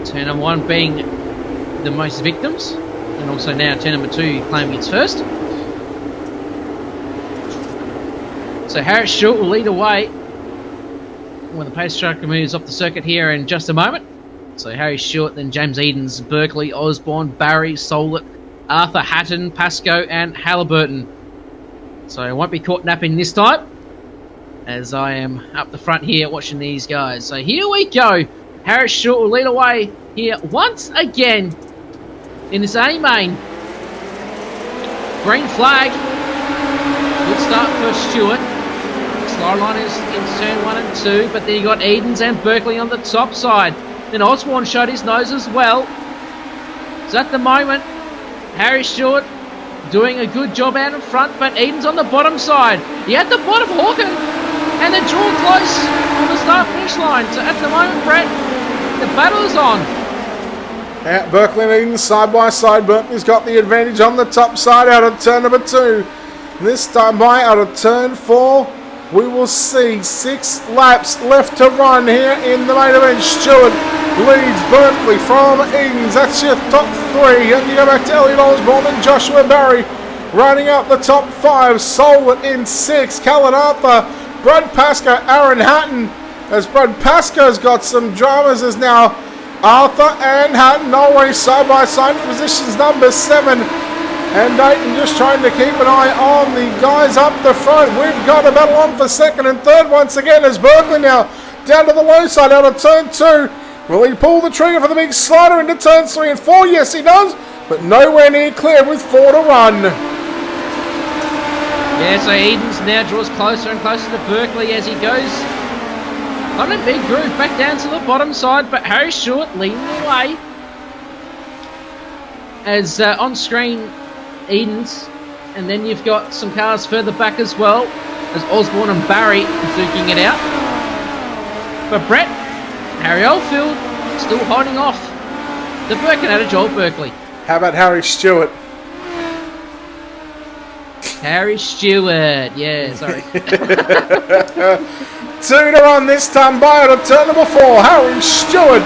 Turn number one being the most victims, and also now turn number two claiming its first. So Harris Short will lead away when the pace truck moves off the circuit here in just a moment. So Harry Short, then James Edens, Berkeley, Osborne, Barry, Solit, Arthur, Hatton, Pascoe and Halliburton. So I won't be caught napping this time, as I am up the front here watching these guys. So here we go. Harris Short will lead away here once again in this A main. Green flag. Good start for Stewart. Line is in turn 1 and 2, but then you got Edens and Berkeley on the top side. Then Osborne showed his nose as well. So at the moment, Harry Short doing a good job out in front, but Edens on the bottom side. He had the bottom Hawken, and they draw close on the start-finish line. So at the moment, Brett, the battle is on. Yeah, Berkeley and Edens side by side. Berkeley's got the advantage on the top side out of turn number 2. This time by out of turn 4. We will see 6 laps left to run here in the main event. Stewart leads Berkeley from Edens. That's your top 3. And you go back to Elliot Osborne and Joshua Barry running out the top 5. Solit in 6. Callan Arthur, Brad Pascoe, Aaron Hatton. As Brad Pascoe's got some dramas as now Arthur and Hatton always side by side for positions number 7. And Dayton just trying to keep an eye on the guys up the front. We've got a battle on for 2nd and 3rd once again as Berkeley now down to the low side out of turn 2. Will he pull the trigger for the big slider into turns 3 and 4? Yes, he does, but nowhere near clear with 4 to run. Yeah, so Edens now draws closer and closer to Berkeley as he goes on a big groove back down to the bottom side, but Harry Short leading the way as on screen Edens, and then you've got some cars further back as well as Osborne and Barry duking it out. But Brett, Harry Oldfield still holding off the Birkenhead of Joel Berkeley. How about Harry Stewart? Harry Stewart, yeah, sorry. 2 to run this time by out of turn number 4. Harry Stewart,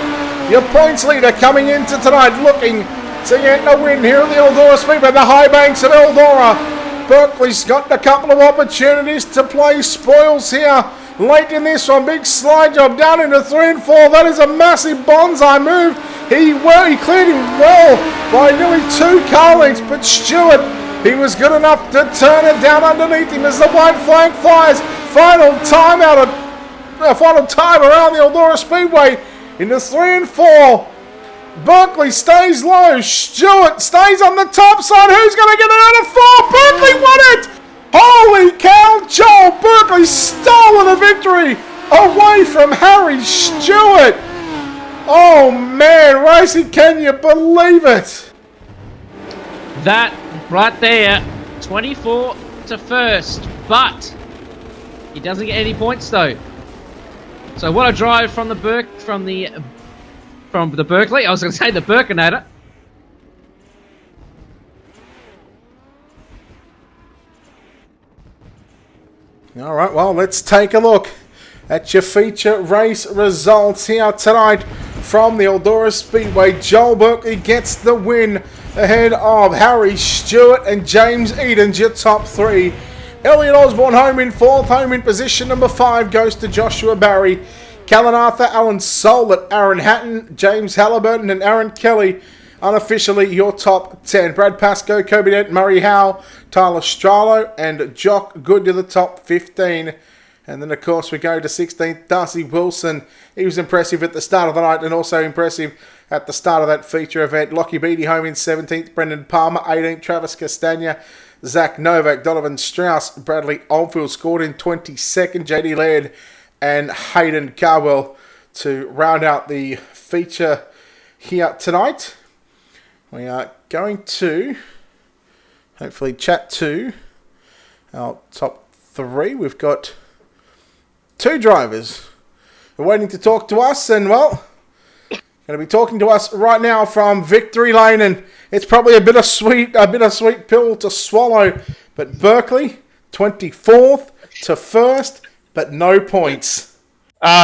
your points leader coming into tonight, looking to get a win here at the Eldora Speedway, the high banks of Eldora. Berkeley's got a couple of opportunities to play spoils here late in this one. Big slide job down into 3 and 4. That is a massive bonsai move. He cleared him well by nearly 2 car lengths, but Stewart, he was good enough to turn it down underneath him as the white flag flies. Final time around the Eldora Speedway into 3 and 4. Berkeley stays low. Stewart stays on the top side. Who's going to get it out of 4? Berkeley won it! Holy cow! Joel Berkeley stolen a victory away from Harry Stewart. Oh man, Racing, can you believe it? That right there, 24 to first, but he doesn't get any points though. So what a drive from the Berkeley. I was going to say the Birkenator. All right, well, let's take a look at your feature race results here tonight from the Eldora Speedway. Joel Berkeley gets the win ahead of Harry Stewart and James Edens, your top three. Elliot Osborne home in fourth. Home in position number 5 goes to Joshua Barry. Callan Arthur, Alan Solet, Aaron Hatton, James Halliburton and Aaron Kelly unofficially your top 10. Brad Pascoe, Kobe Dent, Murray Howe, Tyler Stralo and Jock Good to the top 15. And then, of course, we go to 16th, Darcy Wilson. He was impressive at the start of the night and also impressive at the start of that feature event. Lockie Beattie home in 17th, Brendan Palmer, 18th, Travis Castagna, Zach Novak, Donovan Strauss, Bradley Oldfield scored in 22nd, JD Laird and Hayden Carwell to round out the feature here tonight. We are going to hopefully chat to our top 3. We've got 2 drivers are waiting to talk to us, and well, going to be talking to us right now from Victory Lane, and it's probably a bit of sweet pill to swallow. But Berkeley, 24th to 1st, but no points.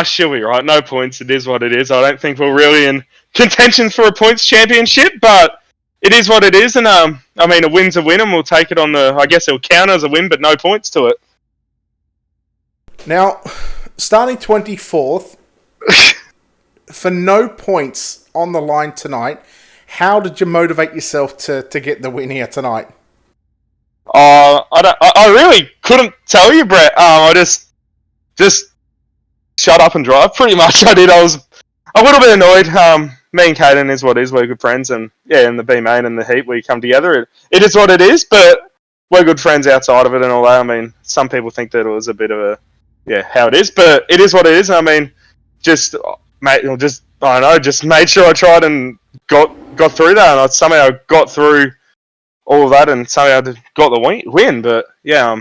She'll be right. No points. It is what it is. I don't think we're really in contention for a points championship, but it is what it is. And I mean, a win's a win, and we'll take it on the. I guess it'll count as a win, but no points to it. Now, starting 24th, for no points on the line tonight, how did you motivate yourself to get the win here tonight? I really couldn't tell you, Brett. I just shut up and drive. Pretty much, I did. I was a little bit annoyed. Me and Caden is what it is. We're good friends, and yeah, in the B main and the heat, we come together. It is what it is, but we're good friends outside of it and all that. I mean, some people think that it was a bit of a how it is, but it is what it is. I mean, just made sure I tried and got through that, and I somehow got through all of that, and somehow I got the win. But yeah,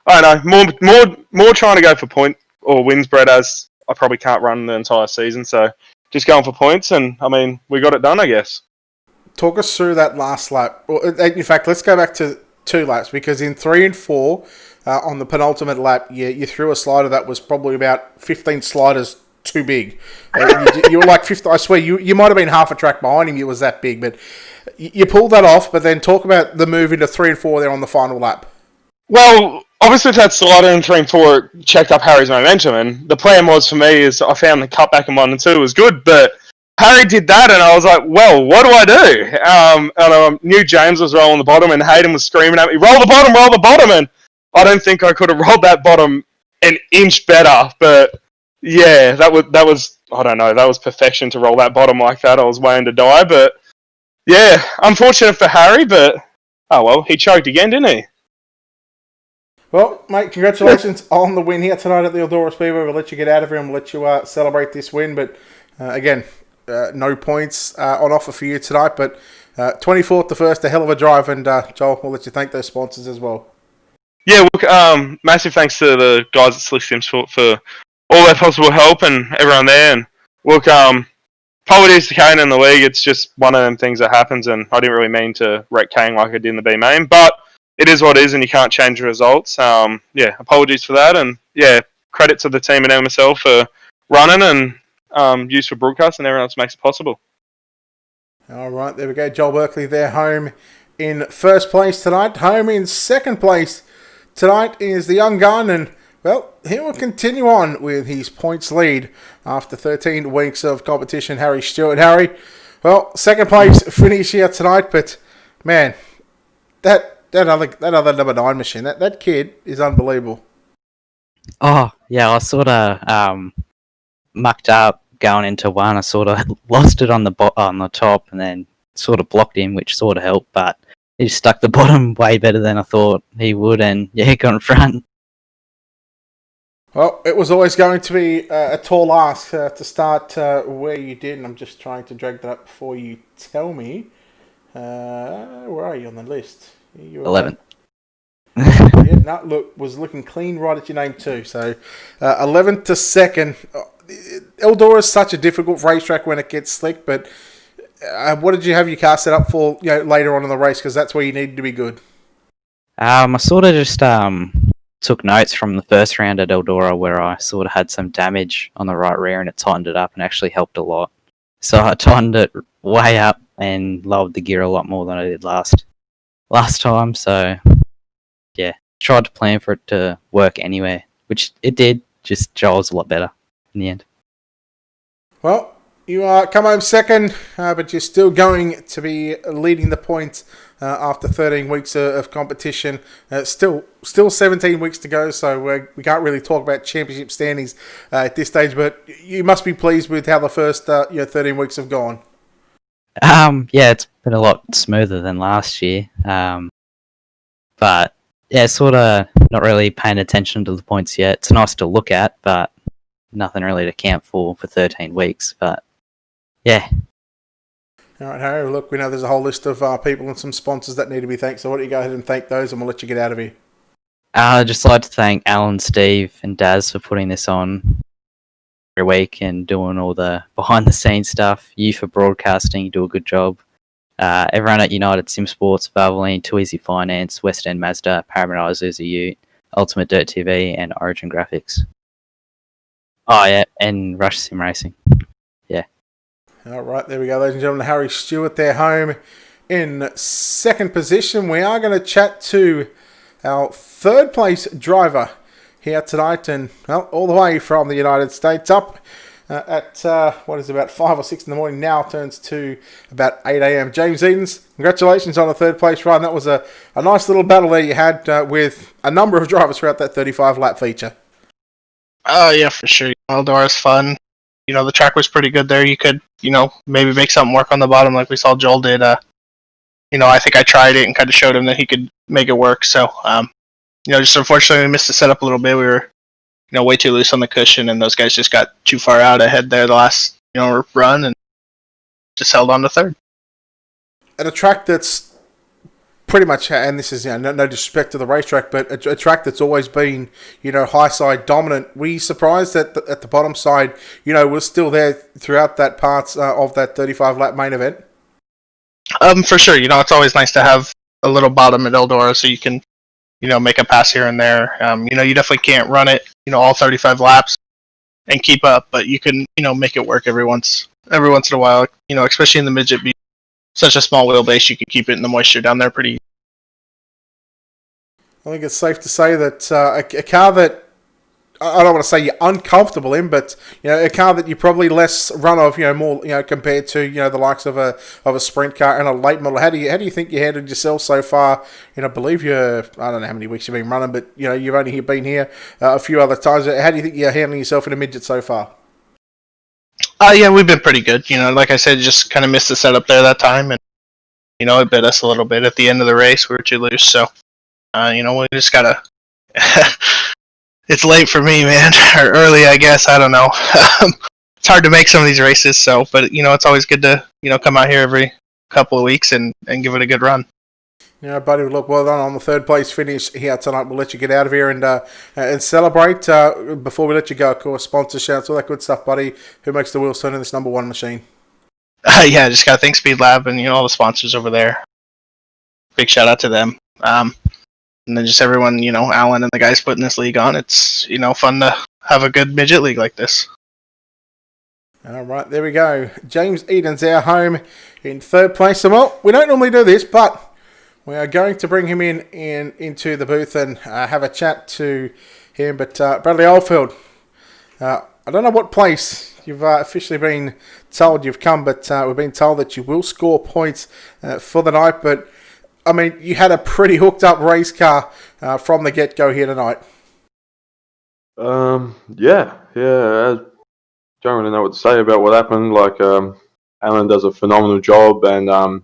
I don't know, more trying to go for point or wins, Brett, as I probably can't run the entire season, so just going for points, and I mean, we got it done, I guess. Talk us through that last lap. In fact, let's go back to 2 laps, because in 3 and 4. On the penultimate lap, you threw a slider that was probably about 15 sliders too big. You were like 50. I swear, you might have been half a track behind him. It was that big, but you pulled that off. But then talk about the move into 3 and 4 there on the final lap. Well, obviously with that slider in 3 and 4, it checked up Harry's momentum, and the plan was for me is I found the cutback in 1 and 2 was good, but Harry did that, and I was like, well, what do I do? And I knew James was rolling the bottom, and Hayden was screaming at me, roll the bottom, and I don't think I could have rolled that bottom an inch better, but yeah, that was I don't know, that was perfection to roll that bottom like that. I was waiting to die, but yeah, unfortunate for Harry, but oh well, he choked again, didn't he? Well, mate, congratulations on the win here tonight at the Eldora Speedway. We'll let you get out of here and we'll let you celebrate this win, but again, no points on offer for you tonight, but 24th to 1st, a hell of a drive, and Joel, we'll let you thank those sponsors as well. Yeah, look, massive thanks to the guys at Slick Sims for all their possible help and everyone there. And look, apologies to Kane in the league. It's just one of them things that happens, and I didn't really mean to wreck Kane like I did in the B main, but it is what it is, and you can't change the results. Yeah, apologies for that, and yeah, credit to the team and MSL for running and use for broadcast and everyone else makes it possible. All right, there we go. Joel Berkeley there, home in first place tonight. Home in second place tonight is the young gun, and well, he will continue on with his points lead after 13 weeks of competition. Harry Stewart. Harry, well, second place finish here tonight, but man, that other number 9 machine, that kid is unbelievable. Oh yeah, I sort of mucked up going into 1. I sort of lost it on the top, and then sort of blocked him, which sort of helped, but he stuck the bottom way better than I thought he would, and yeah, he got in front. Well, it was always going to be a tall ask to start where you did, and I'm just trying to drag that up before you tell me. Where are you on the list? 11th. Yeah, no, look, was looking clean right at your name too. So, 11th to 2nd. Eldora is such a difficult racetrack when it gets slick, but what did you have your car set up for later on in the race? Because that's where you needed to be good. I sort of just took notes from the first round at Eldora where I sort of had some damage on the right rear and it tightened it up and actually helped a lot. So I tightened it way up and lowered the gear a lot more than I did last time. So yeah, tried to plan for it to work anyway, which it did. Just Joel's a lot better in the end. Well, you come home second, but you're still going to be leading the points after 13 weeks of competition. Still 17 weeks to go, so we can't really talk about championship standings at this stage. But you must be pleased with how the first 13 weeks have gone. Yeah, it's been a lot smoother than last year. But yeah, sort of not really paying attention to the points yet. It's nice to look at, but nothing really to count for 13 weeks. But yeah. All right, Harry, look, we know there's a whole list of people and some sponsors that need to be thanked, so why don't you go ahead and thank those and we'll let you get out of here. I'd just like to thank Alan, Steve and Daz for putting this on every week and doing all the behind-the-scenes stuff. You for broadcasting, you do a good job. Everyone at United Sim Sports, Valvoline, Too Easy Finance, West End Mazda, Paramount Isuzu Ute, Ultimate Dirt TV and Origin Graphics. Oh yeah, and Rush Sim Racing. Yeah. All right, there we go, ladies and gentlemen. Harry Stewart there, home in second position. We are going to chat to our third place driver here tonight, and well, all the way from the United States up at what is about 5 or 6 in the morning now, turns to about 8 a.m. James Edens, congratulations on the third place run. That was a nice little battle there you had with a number of drivers throughout that 35 lap feature. Oh yeah, for sure. Eldora's fun. The track was pretty good there. You could, maybe make something work on the bottom like we saw Joel did. I think I tried it and kind of showed him that he could make it work. So, just unfortunately we missed the setup a little bit. We were, way too loose on the cushion, and those guys just got too far out ahead there the last, run, and just held on to third. At a track that's pretty much, and this is no disrespect to the racetrack, but a track that's always been high side dominant. Were you surprised that at the bottom side was still there throughout that parts of that 35 lap main event? For sure. It's always nice to have a little bottom at Eldora so you can make a pass here and there. You definitely can't run it all 35 laps and keep up, but you can make it work every once in a while. Especially in the midget being such a small wheelbase, you can keep it in the moisture down there pretty easy. I think it's safe to say that a car that I don't want to say you're uncomfortable in, but a car that you probably less run of, more compared to the likes of a sprint car and a late model. How do you think you handled yourself so far? I believe I don't know how many weeks you've been running, but you've only been here a few other times. How do you think you're handling yourself in a midget so far? Yeah, we've been pretty good. Like I said, just kind of missed the setup there that time, and it bit us a little bit at the end of the race. We were too loose, so we just gotta. It's late for me, man, or early, I guess. I don't know. It's hard to make some of these races, but it's always good to come out here every couple of weeks and give it a good run. Buddy, look, well done on the third place finish here tonight. We'll let you get out of here and celebrate. Before we let you go, of course, sponsor shouts, all that good stuff, buddy. Who makes the wheels turn in this number one machine? Yeah, just got to thank Speed Lab and all the sponsors over there. Big shout out to them. And then just everyone, Alan and the guys putting this league on. It's, fun to have a good midget league like this. All right, there we go. James Edens, our home in third place. And well, we don't normally do this, but we are going to bring him into the booth and have a chat to him. But Bradley Oldfield, I don't know what place you've officially been told you've come, but we've been told that you will score points for the night. But I mean, you had a pretty hooked up race car from the get-go here tonight. Yeah. I don't really know what to say about what happened. Like, Alan does a phenomenal job, and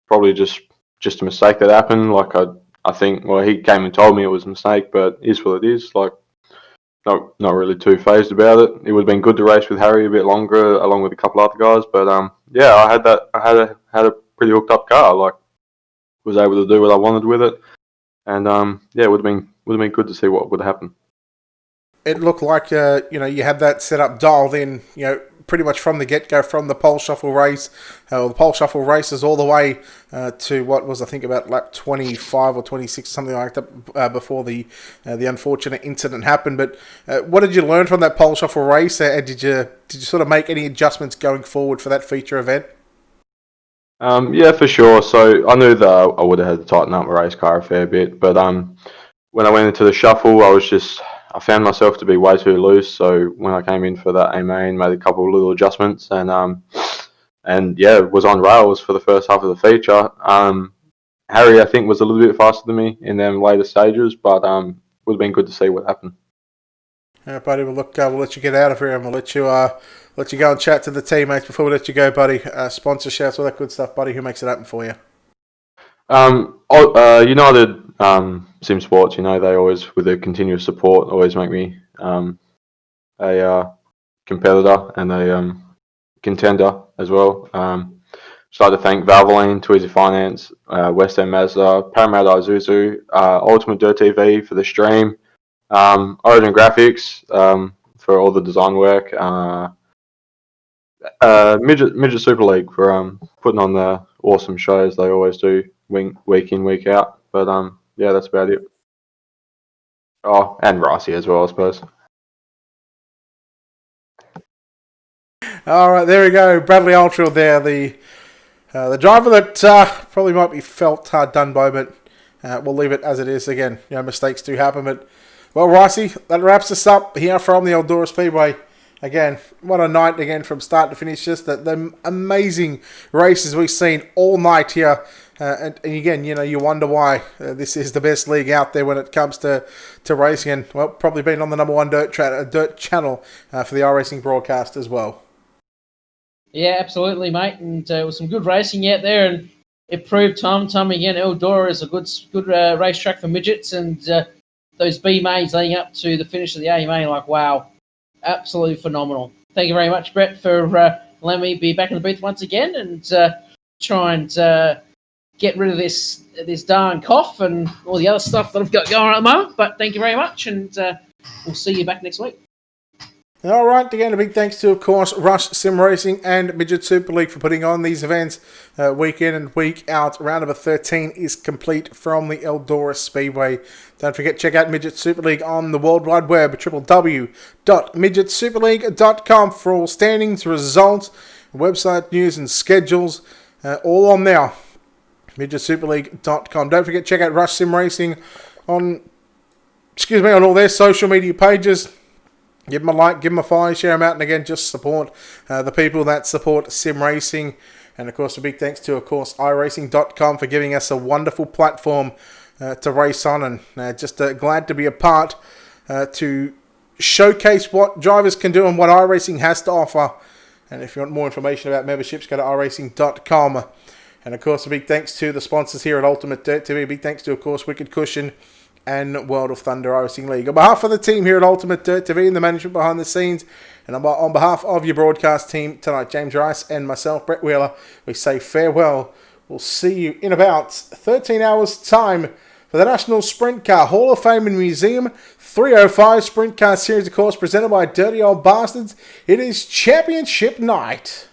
probably just a mistake that happened. Like, I think, well, he came and told me it was a mistake, but it is what it is. Like, not really too phased about it. It would have been good to race with Harry a bit longer, along with a couple other guys. But yeah, I had a pretty hooked up car. Like, was able to do what I wanted with it, and yeah, it would have been good to see what would happen. It looked like you had that setup dialed in, pretty much from the get-go, from the pole shuffle race, the pole shuffle races all the way to what was, I think, about lap 25 or 26, something like that, before the unfortunate incident happened. But what did you learn from that pole shuffle race? Did you sort of make any adjustments going forward for that feature event? Yeah, for sure. So I knew that I would have had to tighten up my race car a fair bit, but when I went into the shuffle, I found myself to be way too loose. So when I came in for that A main, made a couple of little adjustments, and yeah, was on rails for the first half of the feature. Harry, I think, was a little bit faster than me in them later stages, but would have been good to see what happened. Yeah, buddy. Well, look, we'll let you get out of here, and we'll let you go and chat to the teammates before we let you go, buddy. Sponsor shouts, all that good stuff, buddy. Who makes it happen for you? United Sim Sports. They always, with their continuous support, always make me a competitor and a contender as well. Just like to thank Valvoline, Tweezy Finance, West End Mazda, Paramount Isuzu, Ultimate Dirt TV for the stream, Origin Graphics for all the design work, Midget Super League for putting on the awesome shows they always do week in, week out. But yeah, that's about it. Oh, and Ricey as well, I suppose. All right, there we go. Bradley Altfield there, the driver that probably might be felt hard done by, but we'll leave it as it is. Again, mistakes do happen. But, well, Ricey, that wraps us up here from the Eldora Speedway. Again, what a night again from start to finish. Just the amazing races we've seen all night here. And again, you wonder why this is the best league out there when it comes to racing. And, well, probably been on the number one dirt channel for the iRacing broadcast as well. Yeah, absolutely, mate. And it was some good racing out there, and it proved time and time again Eldora is a good racetrack for midgets, and those B mains leading up to the finish of the A main, like, wow, absolutely phenomenal. Thank you very much, Brett, for letting me be back in the booth once again and try and get rid of this darn cough and all the other stuff that I've got going on at the moment. But thank you very much, and we'll see you back next week. All right, again, a big thanks to, of course, Rush Sim Racing and Midget Super League for putting on these events week in and week out. Round number 13 is complete from the Eldora Speedway. Don't forget, check out Midget Super League on the World Wide Web at www.midgetsuperleague.com for all standings, results, website news and schedules, all on there. midgetsuperleague.com. Don't forget, check out Rush Sim Racing on all their social media pages. Give them a like, give them a follow, share them out, and again, just support the people that support sim racing. And of course, a big thanks to, of course, iRacing.com for giving us a wonderful platform to race on, and just glad to be a part to showcase what drivers can do and what iRacing has to offer. And if you want more information about memberships, go to iRacing.com. And of course, a big thanks to the sponsors here at Ultimate Dirt TV. A big thanks to, of course, Wicked Cushion and World of Thunder iRacing League. On behalf of the team here at Ultimate Dirt TV and the management behind the scenes, and on behalf of your broadcast team tonight, James Rice and myself, Brett Wheeler, we say farewell. We'll see you in about 13 hours' time for the National Sprint Car Hall of Fame and Museum 305 Sprint Car Series, of course, presented by Dirty Old Bastards. It is Championship Night.